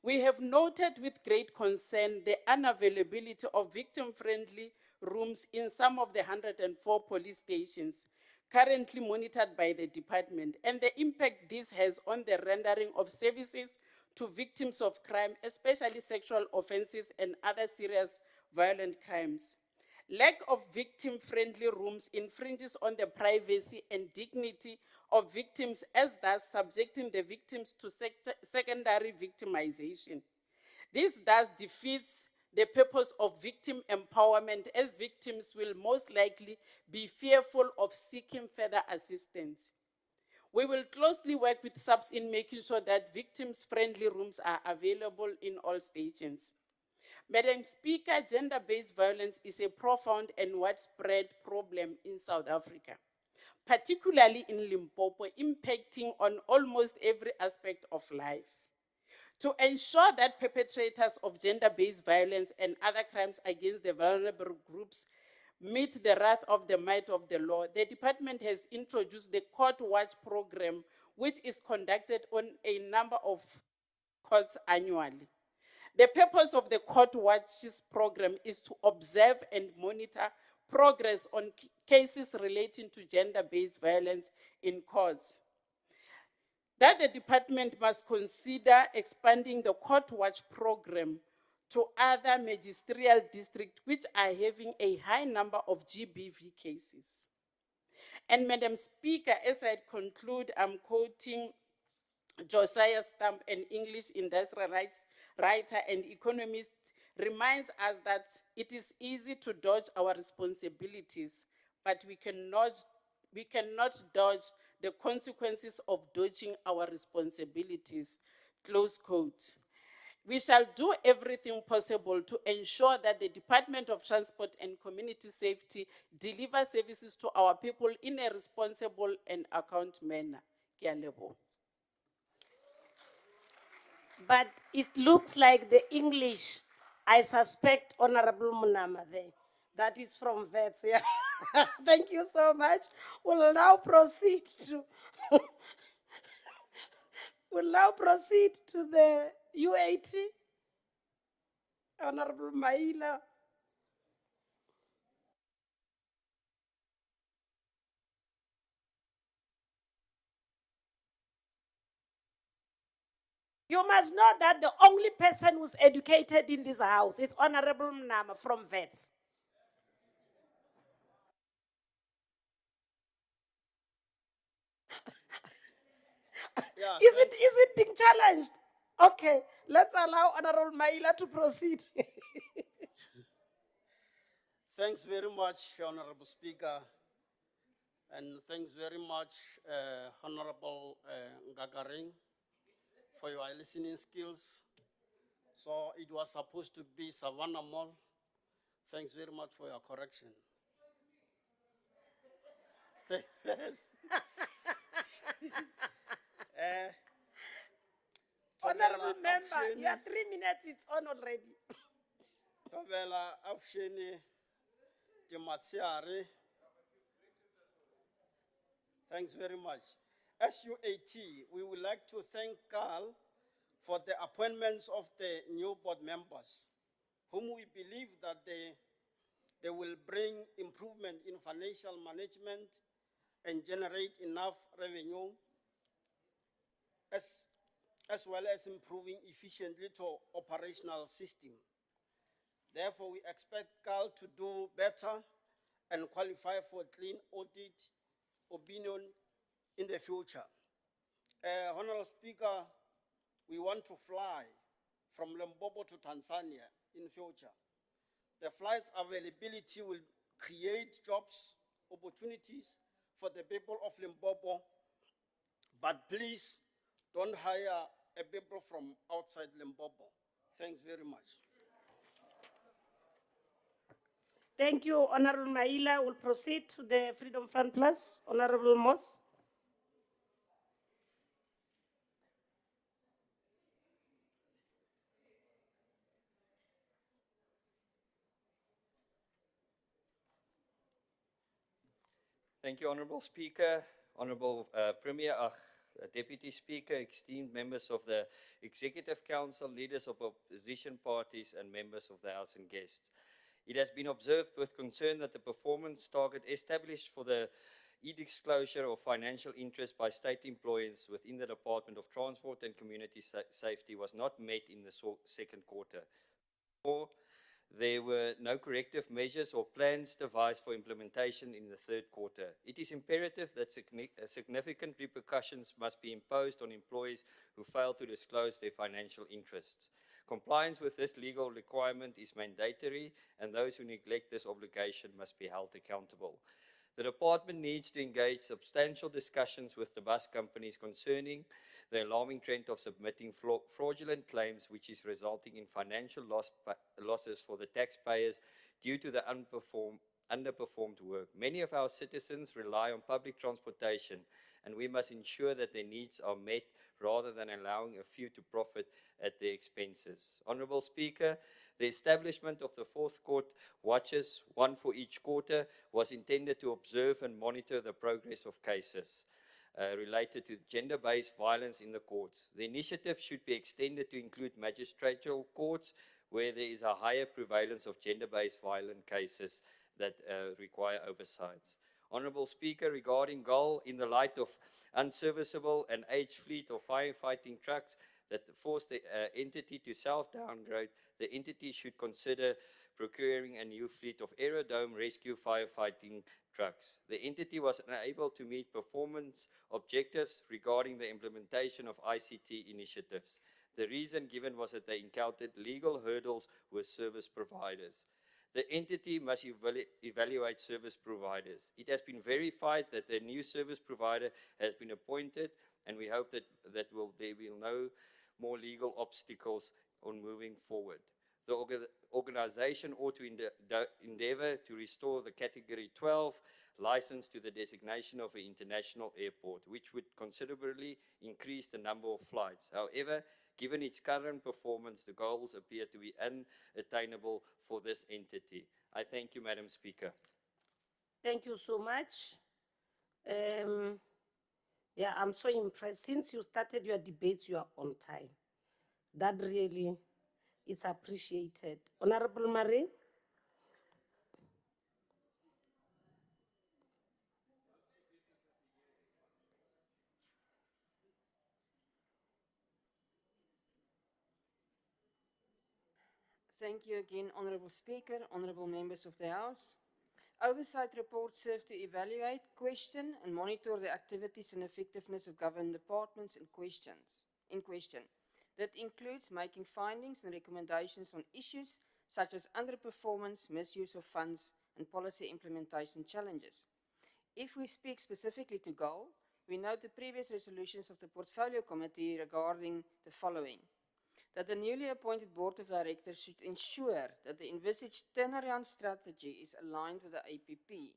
We have noted with great concern the unavailability of victim-friendly rooms in some of the 104 police stations currently monitored by the department, and the impact this has on the rendering of services to victims of crime, especially sexual offenses and other serious violent crimes. Lack of victim-friendly rooms infringes on the privacy and dignity of victims, as thus subjecting the victims to secondary victimization. This thus defeats the purpose of victim empowerment, as victims will most likely be fearful of seeking further assistance. We will closely work with SAPS in making sure that victims-friendly rooms are available in all stations. Madam Speaker, gender-based violence is a profound and widespread problem in South Africa, particularly in Limpopo, impacting on almost every aspect of life. To ensure that perpetrators of gender-based violence and other crimes against the vulnerable groups meet the wrath of the might of the law, the department has introduced the Court Watch program, which is conducted on a number of courts annually. The purpose of the Court Watches program is to observe and monitor progress on cases relating to gender-based violence in courts. That the department must consider expanding the Court Watch program to other magisterial districts which are having a high number of GBV cases. And Madam Speaker, as I conclude, I'm quoting Josiah Stamp, an English industrialist, writer and economist, reminds us that it is easy to dodge our responsibilities, but we cannot dodge the consequences of dodging our responsibilities, close quote. We shall do everything possible to ensure that the Department of Transport and Community Safety delivers services to our people in a responsible and account manner. Ke a leboha. But it looks like the English, I suspect Honorable Munama there. That is from Vets, yeah. Thank you so much. We'll now proceed to the UAT. Honorable Maila. You must know that the only person who's educated in this house is Honorable Mnama from VETS. Yeah, Is thanks. it being challenged? Okay, let's allow Honorable Maila to proceed. Thanks very much, Honorable Speaker. And thanks very much, Honorable Ngagaring, for your listening skills. So it was supposed to be Savannah Mall. Thanks very much for your correction. Thanks. Honorable member, you have 3 minutes, it's on already. Tovela Afsheni Timatsiari. Thanks very much. SUAT, we would like to thank Carl for the appointments of the new board members, whom we believe that they will bring improvement in financial management and generate enough revenue, as well as improving efficiently to operational system. Therefore, we expect Carl to do better and qualify for clean audit opinion in the future. Honorable Speaker, we want to fly from Limpopo to Tanzania in future. The flight availability will create jobs, opportunities for the people of Limpopo, but please don't hire a people from outside Limpopo. Thanks very much. Thank you, Honorable Maila. We'll proceed to the Freedom Fund Plus. Honorable Moss. Thank you, Honorable Speaker, Honorable Premier, Deputy Speaker, esteemed members of the Executive Council, leaders of opposition parties, and members of the House and guests. It has been observed with concern that the performance target established for the e-disclosure of financial interest by state employees within the Department of Transport and Community Safety was not met in the second quarter. Or there were no corrective measures or plans devised for implementation in the third quarter. It is imperative that significant repercussions must be imposed on employees who fail to disclose their financial interests. Compliance with this legal requirement is mandatory, and those who neglect this obligation must be held accountable. The department needs to engage substantial discussions with the bus companies concerning the alarming trend of submitting fraudulent claims, which is resulting in financial losses for the taxpayers due to the underperformed work. Many of our citizens rely on public transportation, and we must ensure that their needs are met rather than allowing a few to profit at their expenses. Honourable Speaker, the establishment of the fourth court watches, one for each quarter, was intended to observe and monitor the progress of cases related to gender-based violence in the courts. The initiative should be extended to include magistratal courts where there is a higher prevalence of gender-based violent cases that require oversight. Honourable Speaker, regarding GOAL, in the light of unserviceable and aged fleet of firefighting trucks that force the entity to self-downgrade, the entity should consider procuring a new fleet of aerodome rescue firefighting trucks. The entity was unable to meet performance objectives regarding the implementation of ICT initiatives. The reason given was that they encountered legal hurdles with service providers. The entity must evaluate service providers. It has been verified that the new service provider has been appointed, and we hope that there will be no more legal obstacles on moving forward. The organization ought to endeavor to restore the Category 12 license to the designation of an international airport, which would considerably increase the number of flights. However, given its current performance, the goals appear to be unattainable for this entity. I thank you, Madam Speaker. Thank you so much. Yeah, I'm so impressed. Since you started your debates, you are on time. That really is appreciated. Honorable Marie. Thank you again, Honourable Speaker, honourable members of the House. Oversight reports serve to evaluate, question and monitor the activities and effectiveness of government departments in question. That includes making findings and recommendations on issues such as underperformance, misuse of funds and policy implementation challenges. If we speak specifically to GOAL, we note the previous resolutions of the Portfolio Committee regarding the following: that the newly appointed Board of Directors should ensure that the envisaged turnaround strategy is aligned with the APP,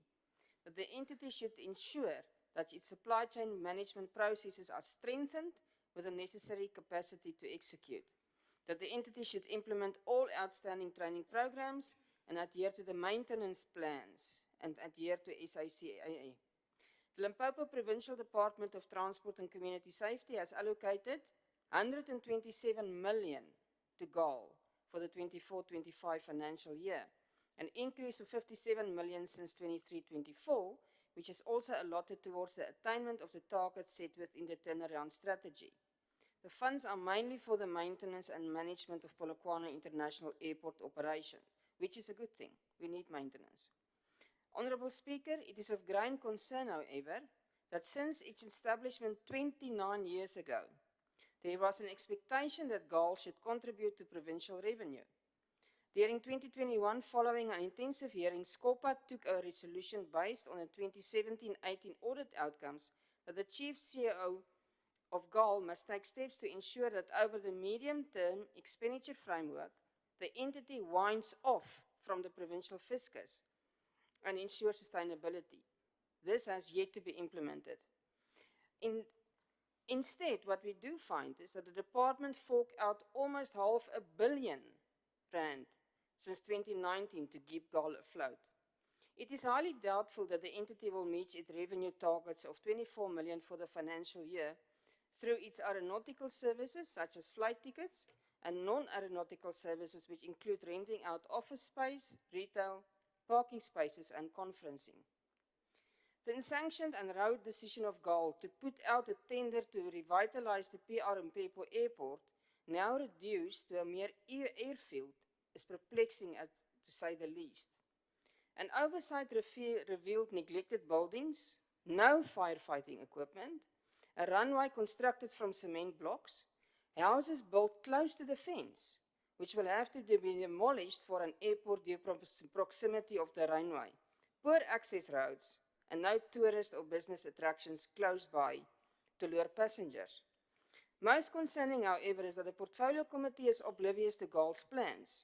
that the entity should ensure that its supply chain management processes are strengthened with the necessary capacity to execute, that the entity should implement all outstanding training programs and adhere to the maintenance plans and adhere to SACAA. The Limpopo Provincial Department of Transport and Community Safety has allocated 127 million to GOAL for the 24-25 financial year, an increase of 57 million since 23-24, which is also allotted towards the attainment of the targets set within the turnaround strategy. The funds are mainly for the maintenance and management of Polokwane International Airport operation, which is a good thing. We need maintenance. Honourable Speaker, it is of great concern, however, that since its establishment 29 years ago, there was an expectation that GOAL should contribute to provincial revenue. During 2021, following an intensive hearing, SCOPA took a resolution based on the 2017-18 audit outcomes that the Chief CEO of GOAL must take steps to ensure that over the medium-term expenditure framework, the entity winds off from the provincial fiscus and ensure sustainability. This has yet to be implemented. Instead, what we do find is that the department forked out almost R500 million since 2019 to keep GOAL afloat. It is highly doubtful that the entity will meet its revenue targets of 24 million for the financial year through its aeronautical services such as flight tickets and non-aeronautical services which include renting out office space, retail, parking spaces and conferencing. The unsanctioned and road decision of GOAL to put out a tender to revitalize the PR Mpepo Airport, now reduced to a mere airfield, is perplexing to say the least. An oversight revealed neglected buildings, no firefighting equipment, a runway constructed from cement blocks, houses built close to the fence, which will have to be demolished for an airport due proximity of the runway, poor access roads, and no tourist or business attractions close by to lure passengers. Most concerning, however, is that the Portfolio Committee is oblivious to GOAL's plans.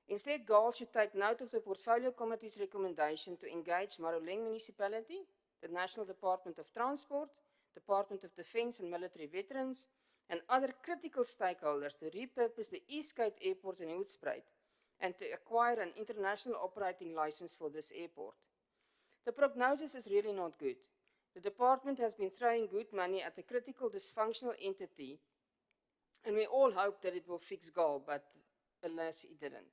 Instead, GOAL should take note of the Portfolio Committee's recommendation to engage Maruleng Municipality, the National Department of Transport, Department of Defence and Military Veterans, and other critical stakeholders to repurpose the Eastgate Airport in Hoedspruit and to acquire an international operating license for this airport. The prognosis is really not good. The department has been throwing good money at a critical dysfunctional entity, and we all hope that it will fix GOAL, but alas, it didn't.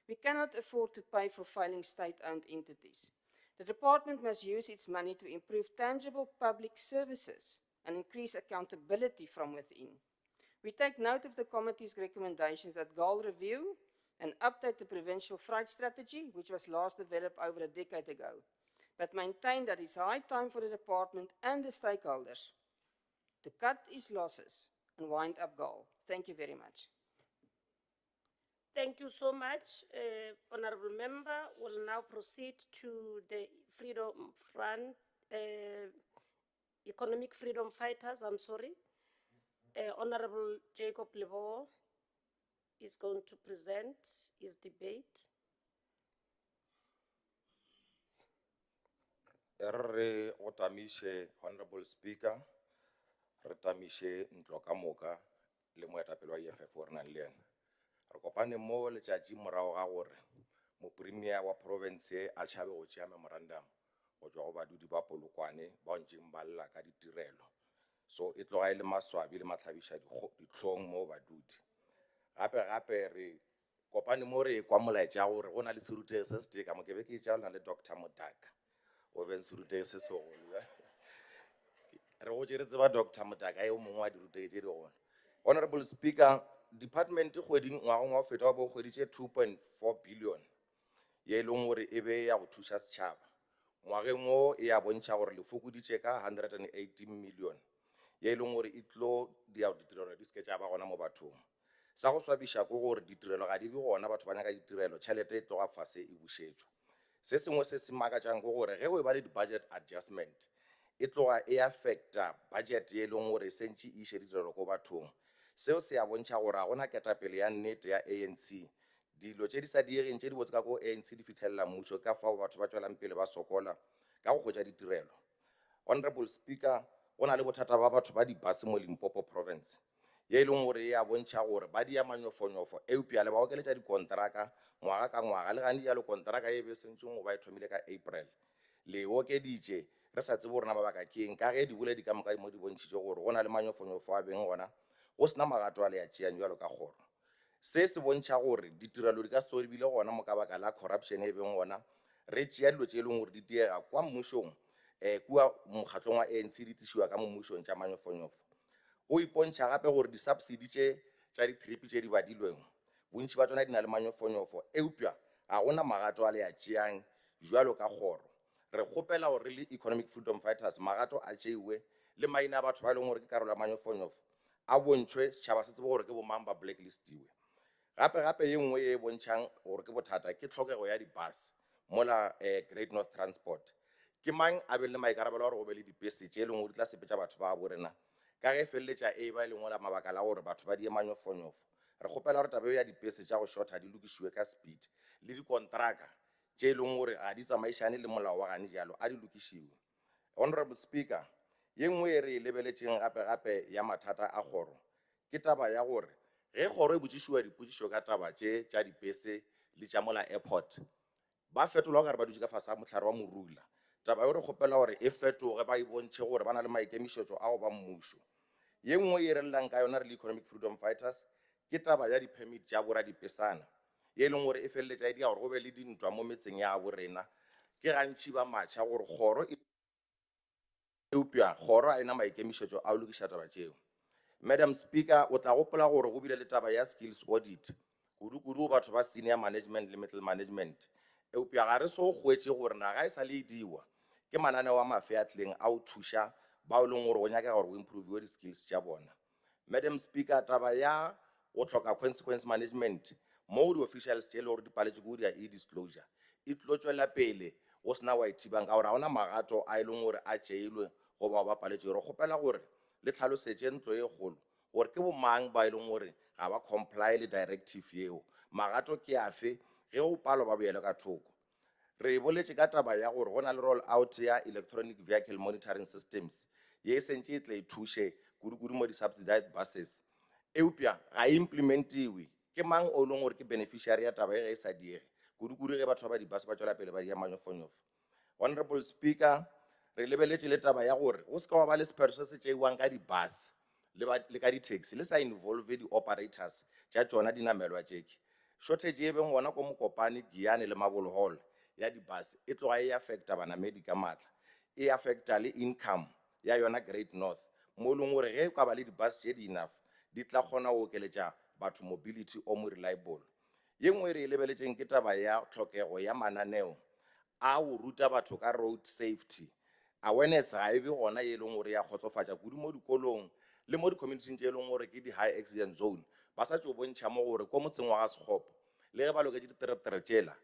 We cannot afford to pay for failing state-owned entities. The department must use its money to improve tangible public services and increase accountability from within. We take note of the committee's recommendations that GOAL review and update the provincial freight strategy, which was last developed over a decade ago, but maintain that it's high time for the department and the stakeholders to cut its losses and wind up GOAL. Thank you very much. Thank you so much, Honourable Member. We'll now proceed to the Freedom Front, Economic Freedom Fighters, Honourable Jacob Lebo is going to present his debate. Re otamishe, Honorable Speaker, re tamishe ntloka moka le moetapele wa EFF o re nang le ena. Re kopane mo letšatši morago ga gore mo premier wa province a tšhabe go tšea memorandum go tšwa go badudi ba Polokwane ba ntšeng ba lla ka ditirelo. So e tloga e le maswabi le matlhabiša ditlhong mo badudi. Gape re kopane mo re kwa molaetša gore go na le serutegi se se tee ka mo ke be ke tša le Dr. Motaka o ben serutegi se segolo. Re go tšere tseba Dr. Motaka e o mongwe wa dirutegi tše di gona. Honorable Speaker, Department kgweding ngwageng wa go feta bo kgweditše 2.4 billion ye leng gore e be ya go thuša setšhaba. Ngwageng o e ya bontšha gore le fokoditše ka 118 million ye leng gore e tlo ditirelo di seke tša ba gona mo bathong. Sa go swabiša ke gore ditirelo ga di be gona, batho ba nyaka ditirelo, tšhelete e tloga fase e bušetšwa. Se sengwe se se makatšang ke gore ge o ba le di-budget adjustment e tloga e affecta budget ye leng gore sentše e iše ditirelo ko bathong. Seo se ya bontšha gore ga gona ketapele ya nnete ya ANC. Dilo tše di sa diegeng tše di botse ka ko ANC di fitlhelela mmušo ka fao batho ba tšwelang pele ba sokola ka go hwetša ditirelo. Honorable Speaker, go na le bothata ba batho ba di-bus mo Limpopo province ye leng gore e ya bontšha gore ba dia manyofonyofo eupša le ba okeletša dikontraka ngwaga ka ngwaga, le gane jalo kontraka e be sentšeng go ba e thomile ka April. Le okeditše re sa tsebe gore na mabaka ke eng, ka ge di boledi ka moka mo di bontšhitše gore go na le manyofonyofo a beng gona go sena magato a le a tšeang jalo ka kgoro. Se se bontšha gore ditirelo di ka se di bile gona mo ka baka la corruption e beng gona. Re tšea dilo tše e leng gore di diega kwa mmušong kua mokgatlong wa ANC di tlišiwa ka mo mmušong tša manyofonyofo. Go ipontšha gape gore di-subsidy tša di-trip tše di badilweng bontši ba tsona di na le manyofonyofo eupša ga gona magato a le a tšeang jalo ka kgoro. Re kgopela gore le economic freedom fighters magato a tšeiwe le maina a batho ba e leng gore ke karolo ya manyofonyofo a bontšhwe, setšhaba se tsebe gore ke bomang ba blacklistiwe. Gape ye nngwe e bontšhang gore ke bothata ke tlhokego ya di-bus mola Great North Transport. Ke mang a be le maikarabelo gore go be le dibese tše e leng gore di tla sepetša batho ba borena ka ge feleletša e ba e lengwe la mabaka la gore batho ba die manyofonyofo. Re kgopela gore taba ya dibese tša go shorta di lokišiwe ka speed le dikontraka tše e leng gore ga di tsamaišane le molao wa gane jalo a di lokišiwe. Honorable Speaker, ye nngwe e re e lebeletšeng gape ya mathata a kgoro ke taba ya gore ge kgoro e botšišiwa dipotšišo ka taba tša dibese le tša mola airport ba fetolwa gare ba dutše ka fase ga mohlare wa morula. Taba yo re kgopela gore e fetoge ba e bontšhe gore ba na le maikemišetšo a go ba mmušo. Ye nngwe e re llang ka yona re le economic freedom fighters ke taba ya di-permit tša boradipesana ye leng gore e feleletša e dia gore go be le dintwa mo metseng ya borena. Ke gantši ba matšha gore kgoro eupša kgoro a ena maikemišetšo a go lokiša taba tšeo. Madam Speaker, o tla gopola gore go bile le taba ya skills audit kudu batho ba senior management le middle management. Eupša ga re so hwetše gore naga e sa le e diwa ke mananeo a mafe a tlileng a o thuša ba o leng gore go nyaka gore go improve di-skills tša bona. Madam Speaker, taba ya go tlhoka consequence management mo di-officials tše e le gore di paletše ko dia e-disclosure e tlo tšwela pele go sena wa ithibang ka gore ga gona magato a e leng gore a tšeilwe go bao ba paletše. Re kgopela gore le tlhalosetše ntlo e kgolo gore ke bomang ba e leng gore ga ba comply le directive yeo, magato ke afe ge o palo ba boele ka thoko. Re boletše ka taba ya gore go na le roll out ya electronic vehicle monitoring systems ye sentše e tla e thuše kudu mo di-subsidized buses eupša ga e implementiwe. Ke mang o leng gore ke beneficiary ya taba ge e sa diege kudu ge batho ba di-bus ba tšwela pele ba dia manyofonyofo. Honorable Speaker, re lebeletše le taba ya gore go se ka wa ba le sephetho se se tšeiwang ka di-bus le ka di-taxi le sa involve di-operators tša tšona dinamelwa tšeki. Shortage e beng gona ko Mokopane, Giyane le Mabolo Hall ya di-bus e tloga e affecta banamedi ka maatla, e affecta le income ya yona Great North mo e leng gore ge ka ba le di-bus tše di-enough di tla kgona go okeletša batho mobility o mo reliable. Ye nngwe re e lebeletšeng ke taba ya tlhokego ya mananeo a go ruta batho ka road safety. Awareness ga e be gona ye leng gore ya kgotsofatša kudu mo dikolong le mo di-communityn tše e leng gore ke di-high accident zone ba sa tšo bontšha mo gore ko motseng wa ga Sekgopo le ge ba loketše diteretere tšela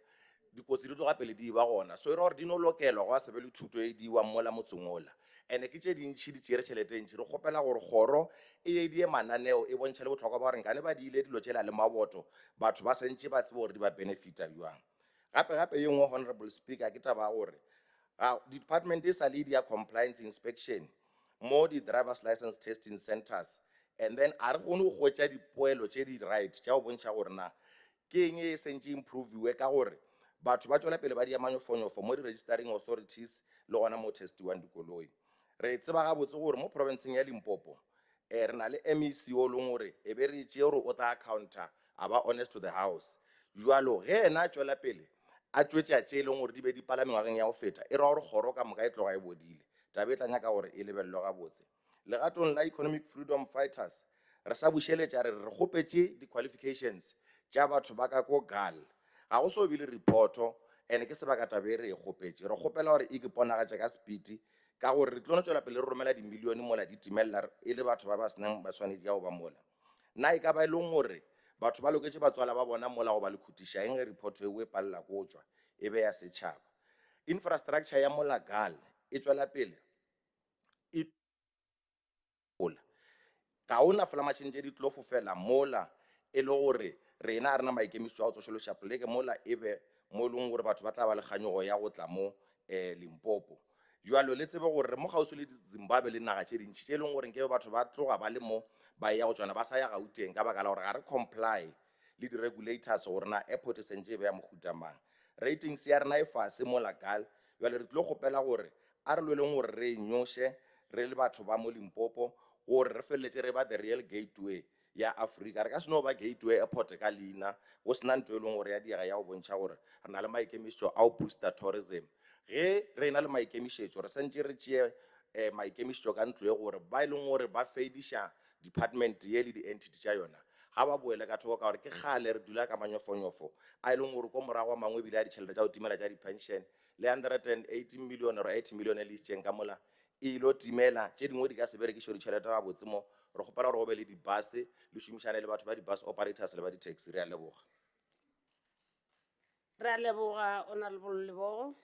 dikotsi di tloga pele di ba gona. So e re gore di no lokelwa go a sebe le thuto e diwa mola motseng ola and ke tše dintšhi di tšere tšhelete ntšhi. Re kgopela gore kgoro e die mananeo e bontšhe le botlhokwa ba gore nkane ba di ile dilo tšela le maboto batho ba sentše ba tsebe gore di ba benefita jwang. Gape ye nngwe, Honorable Speaker, ke taba gore department e sa le dia compliance inspection mo di-drivers license testing centers and then a re kgone go hwetša dipoelo tše di right tša go bontšha gore na ke eng e sentše improviwe ka gore batho ba tšwela pele ba dia manyofonyofo mo di-registering authorities le gona mo testiwang dikoloi. Re tseba gabotse gore mo provinceng ya Limpopo re na le MEC o leng gore e be re tšee gore o tla accounta a ba honest to the house. Jwalo ge ena a tšwela pele a tšwetša tše e leng gore di be di pala mengwageng ya go feta e ra gore kgoro ka moka e tloga e bodile. Tabe e tla nyaka gore e lebelelwe gabotse. Legatong la economic freedom fighters re sa bušeletša re kgopetše di-qualifications tša batho ba ka ko gal ga go so bile reporto and ke sebaka tabe re e kgopetše re kgopela gore e ke ponagatša ka speed ka gore re tlo no tšwela pele re romela dimilione mola di timelela e le batho ba ba senang ba swanetše ya go ba mola nna e ka ba e leng gore batho ba loketše batswala ba bona mola go ba le khutiša eng ge reporto eo e palela ko tšwa e be ya setšhaba infrastructure ya mola gal e tšwela pele e ola ga ona fela matšhene tše di tlo fofela mola e le gore rena a rena maikemišetšo a go tsošološa poleke mola e be mo e leng gore batho ba tla ba le kganyogo ya go tla mo limpopo jalo le tsebe gore mo gauso le zimbabwe le naga tše dintšhi tše e leng gore nkebe batho ba tloga ba le mo ba ya go tswana ba sa ya gauteng ka baka la gore ga re comply le di-regulators gore na airport e sentše e be ya mohutamang ratings ya rena e fase mola gal jale re tlo kgopela gore a re lweleng gore re nyoše re le batho ba mo limpopo gore re feleletse re ba the real gateway ya africa re ka seno ba gateway airport ka leina go sena nto e leng gore ya diega ya go bontšha gore re na le maikemišetšo a go booster tourism ge re na le maikemišetšo re sentše re tšee maikemišetšo ka ntlo e gore ba e leng gore ba fediša department ye le di-entity tša yona ga ba boele ka thoko ka gore ke kgale re dula ka manyofonyofo a e leng gore ko morago a mangwe ebile ya ditšhelete tša go timela tša di-pension le 180 million or 80 million e le isitšeng ka mola e ilo timela tše dingwe di ka se berekišo ditšhelete ga botse mo re kgopela gore go be le dibase le šomišane le batho ba di-bus operators le ba di-taxi re a leboga Re a leboga, Honorable Lebogo.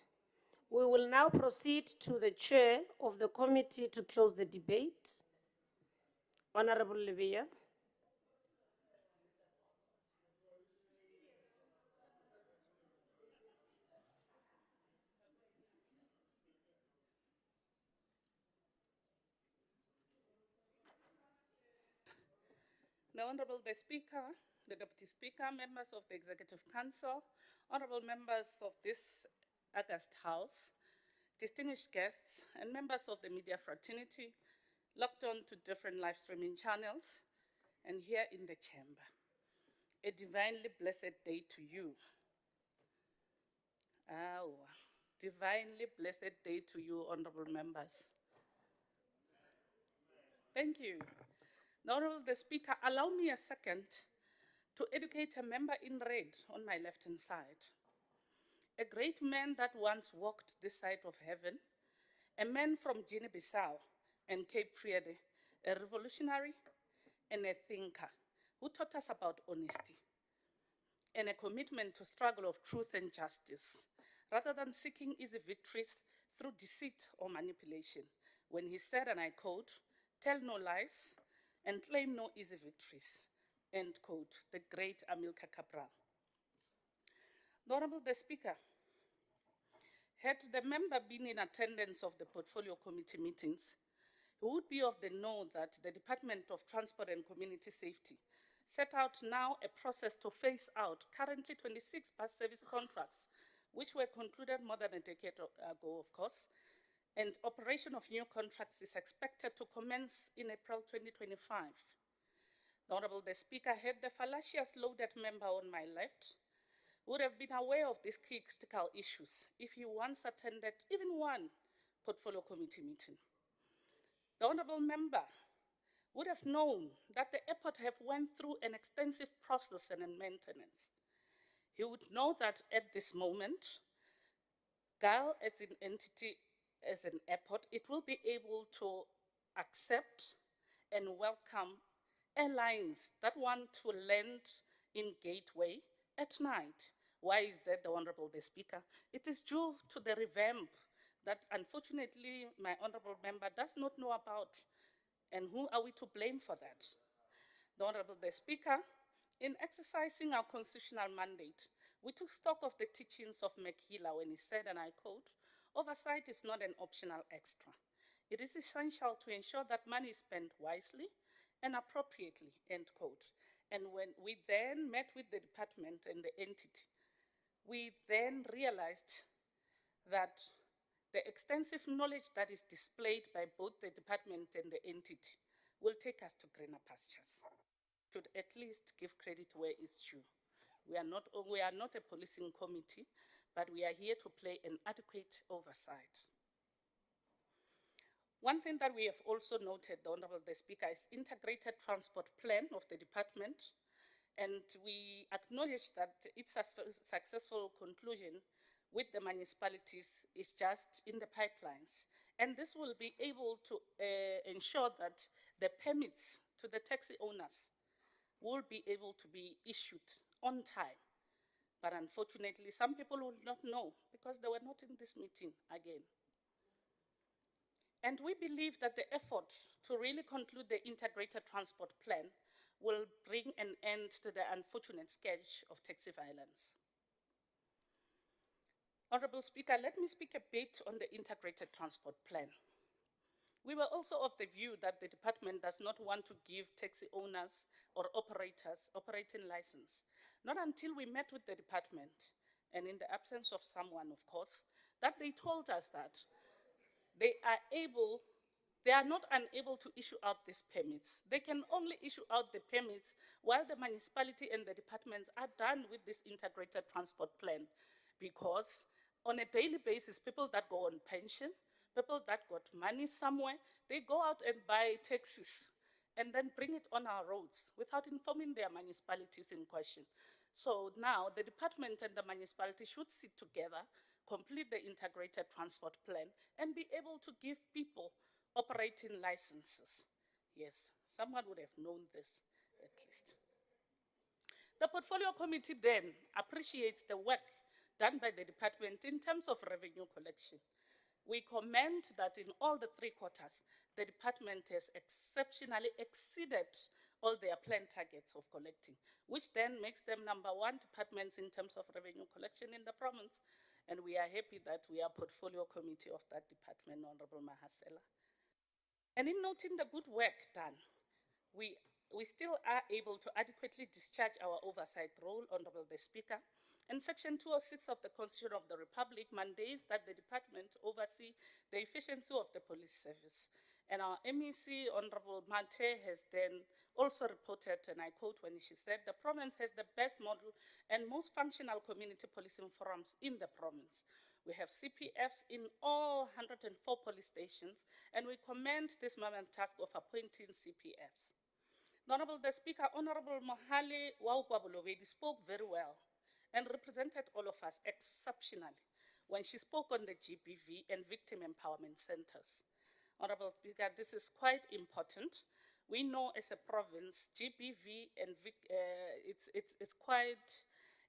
We will now proceed to the chair of the committee to close the debate. Honorable Levia. The Honorable the Speaker, the Deputy Speaker, members of the Executive Council, honorable members of this august House, distinguished guests, and members of the media fraternity, locked on to different live streaming channels, and here in the chamber. A divinely blessed day to you. Divinely blessed day to you, honorable members. Thank you. Honorable the Speaker, allow me a second to educate a member in red on my left-hand side. A great man that once walked this side of heaven, a man from Guinea-Bissau and Cape Verde, a revolutionary and a thinker who taught us about honesty and a commitment to struggle of truth and justice, rather than seeking easy victories through deceit or manipulation, when he said, and I quote, "Tell no lies and claim no easy victories," end quote, the great Amilcar Cabral. Honorable the Speaker, had the member been in attendance of the Portfolio Committee meetings, he would be of the know that the Department of Transport and Community Safety set out now a process to phase out currently 26 bus service contracts, which were concluded more than a decade ago, of course, and operation of new contracts is expected to commence in April 2025. The Honorable the Speaker, had the fallacious loaded member on my left, would have been aware of these key critical issues if he once attended even one Portfolio Committee meeting. The honorable member would have known that the airport have went through an extensive process and maintenance. He would know that at this moment, GAL as an entity, as an airport, it will be able to accept and welcome airlines that want to land in Gateway at night. Why is that, the Honorable the Speaker? It is due to the revamp that unfortunately my honorable member does not know about. And who are we to blame for that? The Honorable the Speaker, in exercising our constitutional mandate, we took stock of the teachings of Mekila when he said, and I quote, "Oversight is not an optional extra. It is essential to ensure that money is spent wisely and appropriately," end quote. And when we then met with the department and the entity, we then realized that the extensive knowledge that is displayed by both the department and the entity will take us to greener pastures. Should at least give credit where it's due. We are not a policing committee, but we are here to play an adequate oversight. One thing that we have also noted, the Honorable the Speaker, is integrated transport plan of the department, and we acknowledge that its successful conclusion with the municipalities is just in the pipelines. And this will be able to ensure that the permits to the taxi owners will be able to be issued on time. But unfortunately, some people will not know because they were not in this meeting again. And we believe that the effort to really conclude the integrated transport plan will bring an end to the unfortunate scourge of taxi violence. Honorable Speaker, let me speak a bit on the integrated transport plan. We were also of the view that the department does not want to give taxi owners or operators operating license, not until we met with the department, and in the absence of someone, of course, that they told us that they are not unable to issue out these permits. They can only issue out the permits while the municipality and the departments are done with this integrated transport plan, because on a daily basis, people that go on pension, people that got money somewhere, they go out and buy taxis and then bring it on our roads without informing their municipalities in question. So now the department and the municipality should sit together, complete the integrated transport plan, and be able to give people operating licenses. Yes, someone would have known this at least. The portfolio committee then appreciates the work done by the department in terms of revenue collection. We commend that in all the 3 quarters, the department has exceptionally exceeded all their planned targets of collecting, which then makes them #1 departments in terms of revenue collection in the province. And we are happy that we are portfolio committee of that department, Honorable Mahasela. And in noting the good work done, we still are able to adequately discharge our oversight role, Honorable the Speaker. And Section 206 of the Constitution of the Republic mandates that the department oversee the efficiency of the police service. And our MEC, Honorable Mate, has then also reported, and I quote when she said, the province has the best model and most functional community policing forums in the province. We have CPFs in all 104 police stations, and we commend this moment task of appointing CPFs. Honorable the Speaker, Honorable Mohale Waukwabulovedi spoke very well and represented all of us exceptionally when she spoke on the GBV and victim empowerment centers. Honorable Speaker, this is quite important. We know as a province, GBV and it's quite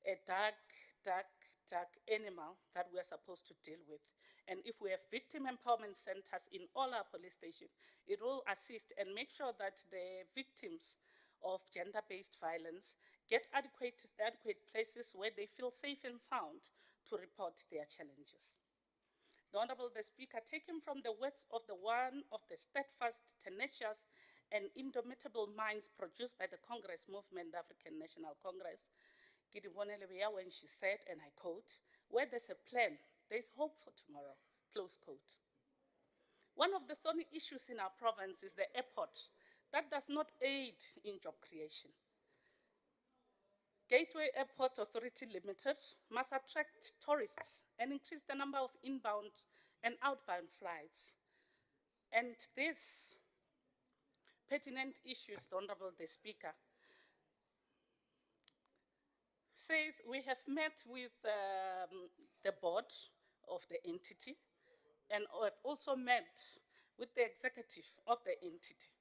a dark animal that we are supposed to deal with. And if we have victim empowerment centers in all our police stations, it will assist and make sure that the victims of gender-based violence get adequate places where they feel safe and sound to report their challenges. The Honorable the Speaker, taken from the words of one of the steadfast, tenacious, and indomitable minds produced by the Congress movement, the African National Congress, when she said, and I quote, where there's a plan, there's hope for tomorrow, close quote. One of the thorny issues in our province is the airport that does not aid in job creation. Gateway Airport Authority Limited must attract tourists and increase the number of inbound and outbound flights. And these pertinent issues, the Honorable the Speaker, says we have met with the board of the entity, and have also met with the executive of the entity.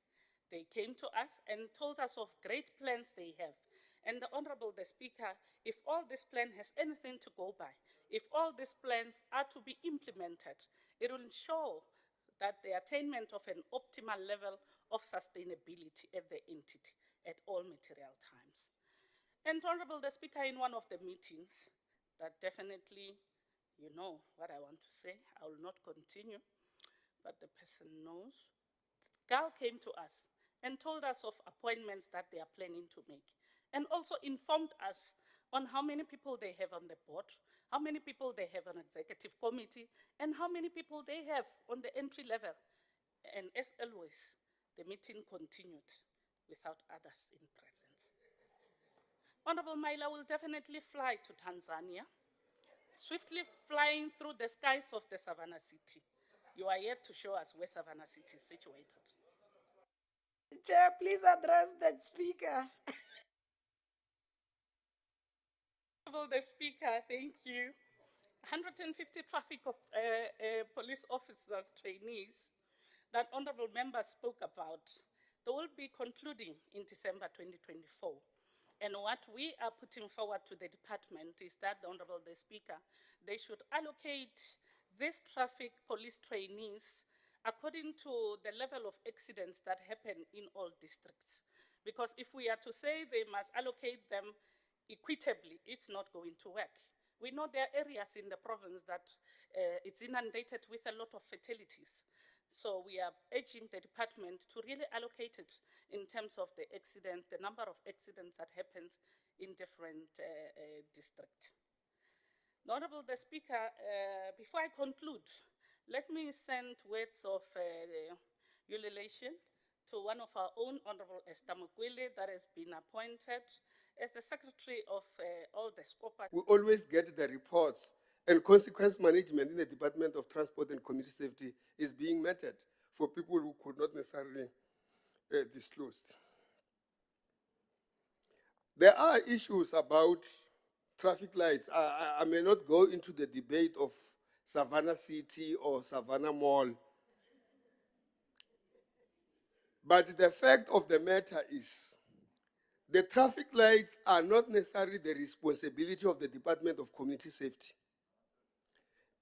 They came to us and told us of great plans they have. And the Honorable the Speaker, if all this plan has anything to go by, if all these plans are to be implemented, it will ensure that the attainment of an optimal level of sustainability at the entity at all material times. And Honorable the Speaker, in one of the meetings, that definitely, you know what I want to say, I will not continue, but the person knows. GAL came to us and told us of appointments that they are planning to make, and also informed us on how many people they have on the board, how many people they have on executive committee, and how many people they have on the entry level. And as always, the meeting continued without others in presence. Honorable Maila will definitely fly to Tanzania, swiftly flying through the skies of the Savannah city. you are yet to show us where Savannah City is situated. Chair, please address the speaker. Honorable the Speaker, thank you. 150 traffic police officers, trainees, that honorable members spoke about, they will be concluding in December 2024. And what we are putting forward to the department is that, honorable the Speaker, they should allocate these traffic police trainees according to the level of accidents that happen in all districts. Because if we are to say they must allocate them equitably, it's not going to work. We know there are areas in the province that it's inundated with a lot of fatalities. So we are urging the department to really allocate it in terms of the accident, the number of accidents that happens in different districts. Honorable the Speaker, before I conclude, let me send words of ululation to one of our own, Honorable Esther Mukwele, that has been appointed as the Secretary of all the SCOPA. We always get the reports, and consequence management in the Department of Transport and Community Safety is being meted for people who could not necessarily disclose. There are issues about traffic lights. I may not go into the debate of Savannah City or Savannah Mall, but the fact of the matter is the traffic lights are not necessarily the responsibility of the Department of Community Safety.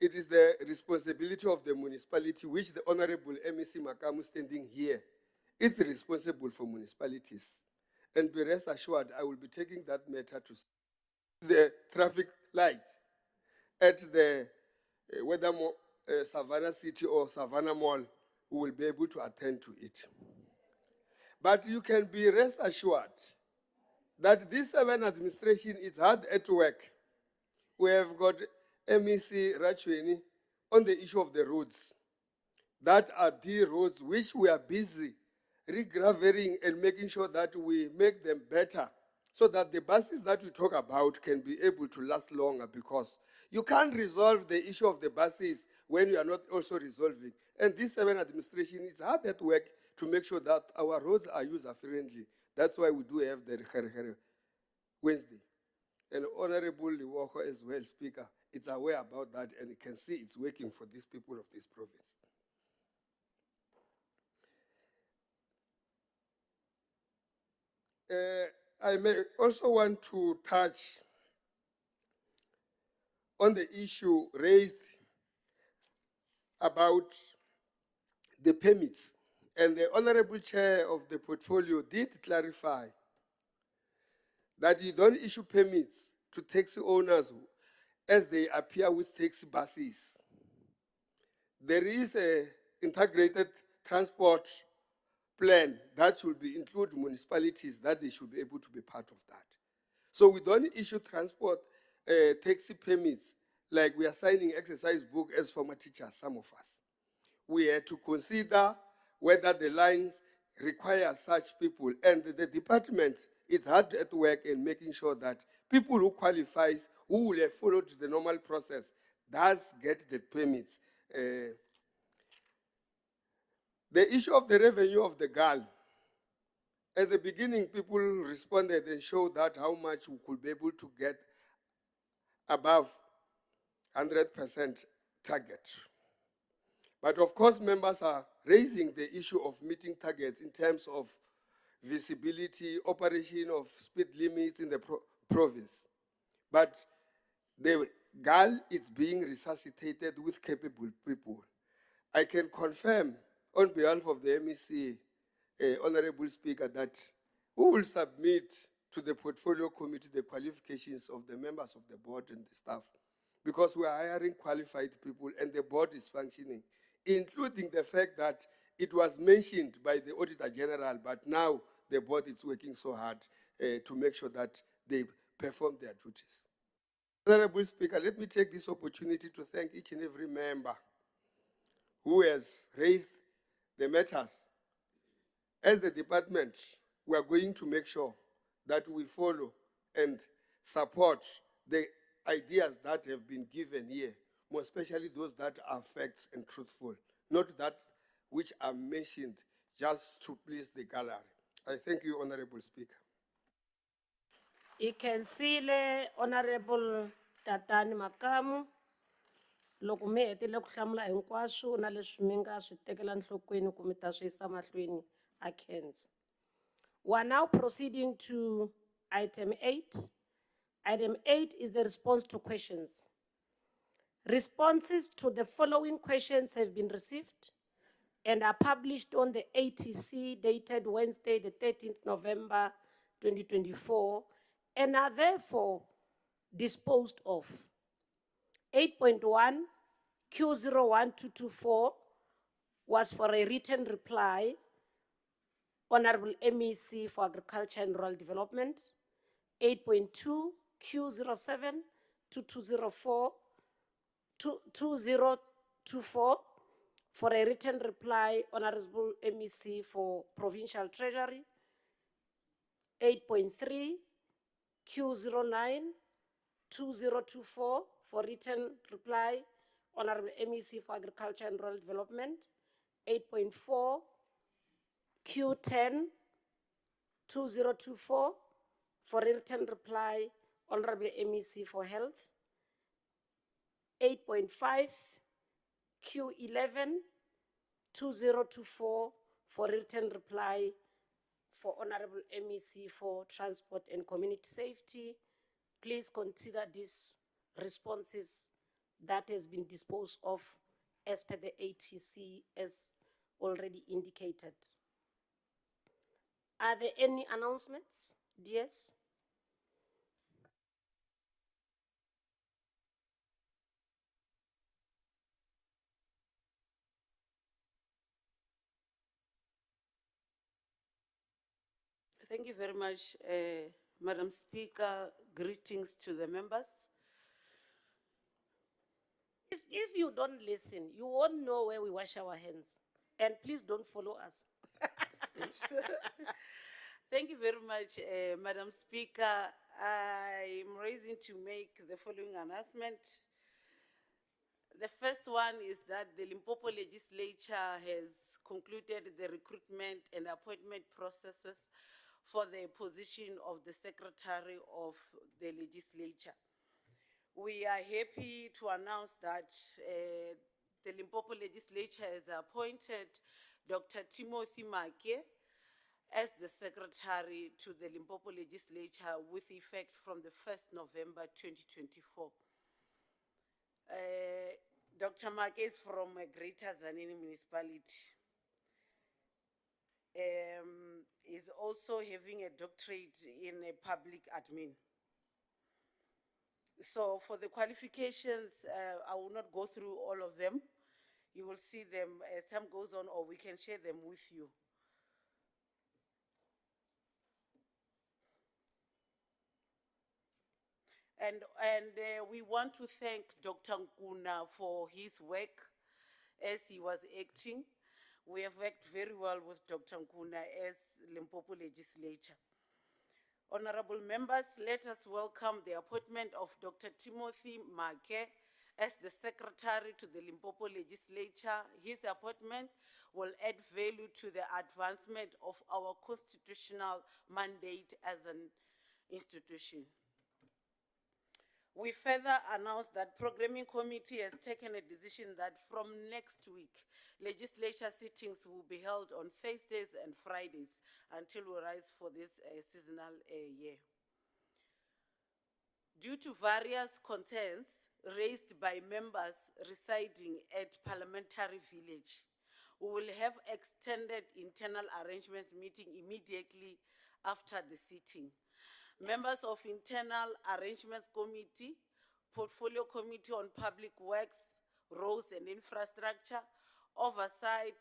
It is the responsibility of the municipality, which the Honorable MEC Makamu standing here, it's responsible for municipalities. And be rest assured, I will be taking that matter to the traffic light at the whether Savannah City or Savannah Mall, we will be able to attend to it. But you can be rest assured that this 7 administration is hard at work. We have got MEC Rachweni on the issue of the roads. That are the roads which we are busy regravering and making sure that we make them better so that the buses that we talk about can be able to last longer, because you can't resolve the issue of the buses when you are not also resolving. And this 7 administration is hard at work to make sure that our roads are user-friendly. That's why we do have the Wednesday. And Honorable Liwoko as well, Speaker, is aware about that and you can see it's working for these people of this province. I may also want to touch on the issue raised about the permits. And the Honorable Chair of the portfolio did clarify that you don't issue permits to taxi owners as they appear with taxi buses. There is an integrated transport plan that should be include municipalities, that they should be able to be part of that. So we don't issue transport taxi permits like we are signing exercise book as former teachers, some of us. We had to consider whether the lines require such people, and the department is hard at work in making sure that people who qualifies, who will have followed the normal process, does get the permits. The issue of the revenue of the girl, at the beginning, people responded and showed that how much we could be able to get above 100% target. But of course, members are raising the issue of meeting targets in terms of visibility, operation of speed limits in the province. But the girl is being resuscitated with capable people. I can confirm on behalf of the MEC, Honorable Speaker, that we will submit to the portfolio committee the qualifications of the members of the board and the staff, because we are hiring qualified people and the board is functioning, including the fact that it was mentioned by the Auditor General, but now the board is working so hard to make sure that they perform their duties. Honorable Speaker, let me take this opportunity to thank each and every member who has raised the matters. As the department, we are going to make sure that we follow and support the ideas that have been given here, more especially those that are facts and truthful. not that which are mentioned just to please the gallery. I thank you, Honorable Speaker. You can see the Honorable Tatani Makamu. Loko mi hetile ku hlamula hinkwaswo na leswi mi nga swi tekela nhlokweni ku mi ta swi yisa mahlweni a Khensi. We are now proceeding to item 8. Item 8 is the response to questions. Responses to the following questions have been received and are published on the ATC dated Wednesday, the 13th November 2024, and are therefore disposed of. 8.1 Q01224 was for a written reply, Honorable MEC for Agriculture and Rural Development. 8.2 Q072204 2024 for a written reply, Honorable MEC for Provincial Treasury. 8.3 Q092024 for written reply, Honorable MEC for Agriculture and Rural Development. 8.4 Q102024 for written reply, Honorable MEC for Health. 8.5 Q112024 for written reply for Honorable MEC for Transport and Community Safety. Please consider these responses that has been disposed of as per the ATC as already indicated. Are there any announcements? Yes. Thank you very much, Madam Speaker. Greetings to the members. If you don't listen, you won't know where we wash our hands. And please don't follow us. Thank you very much, Madam Speaker. I'm raising to make the following announcement. The first one is that the Limpopo legislature has concluded the recruitment and appointment processes for the position of the secretary of the legislature. We are happy to announce that the Limpopo legislature has appointed Dr. Timothy Make as the secretary to the Limpopo legislature with effect from the 1st November 2024. Dr. Make is from a Greater Zanini municipality. Is also having a doctorate in a public admin. So for the qualifications, I will not go through all of them. You will see them as time goes on, or we can share them with you. And we want to thank Dr. Nkuna for his work as he was acting. We have worked very well with Dr. Nkuna as Limpopo legislature. Honorable members, let us welcome the appointment of Dr. Timothy Make as the secretary to the Limpopo legislature. His appointment will add value to the advancement of our constitutional mandate as an institution. We further announce that Programming Committee has taken a decision that from next week, legislature sittings will be held on Thursdays and Fridays until we rise for this seasonal year. Due to various concerns raised by members residing at Parliamentary Village, we will have extended internal arrangements meeting immediately after the sitting. Members of Internal Arrangements Committee, Portfolio Committee on Public Works, Roads and Infrastructure, Oversight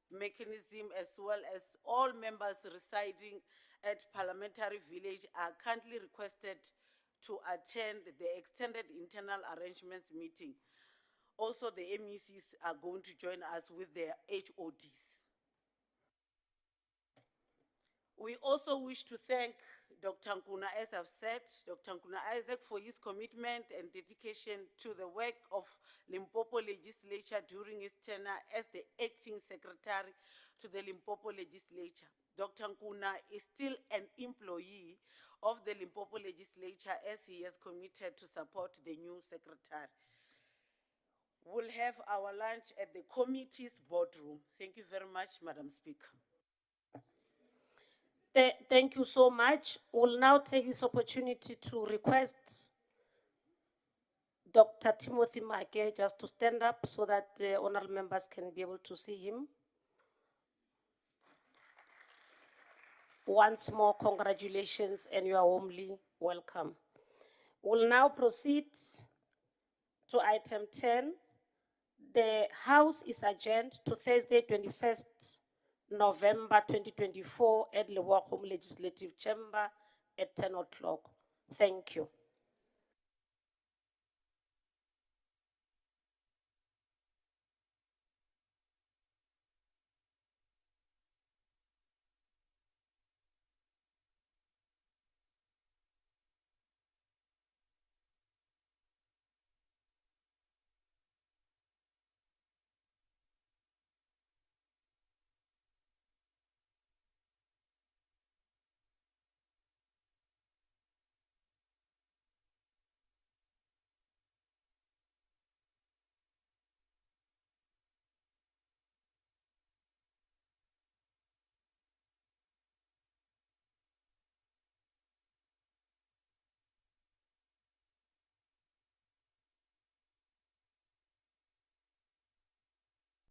Mechanism, as well as all members residing at Parliamentary Village are kindly requested to attend the Extended Internal Arrangements meeting. Also, the MECs are going to join us with their HODs. We also wish to thank Dr. Nkuna, as I've said, Dr. Nkuna Isaac for his commitment and dedication to the work of Limpopo Legislature during his tenure as the acting secretary to the Limpopo Legislature. Dr. Nkuna is still an employee of the Limpopo Legislature as he has committed to support the new secretary. We'll have our lunch at the committee's boardroom. Thank you very much, Madam Speaker. Thank you so much. We'll now take this opportunity to request Dr. Timothy Make just to stand up so that honorable members can be able to see him. Once more, congratulations and you are warmly welcome. We'll now proceed to item 10. The House is adjourned to Thursday, 21st November 2024 at Lewakum Legislative Chamber at 10 o'clock. Thank you.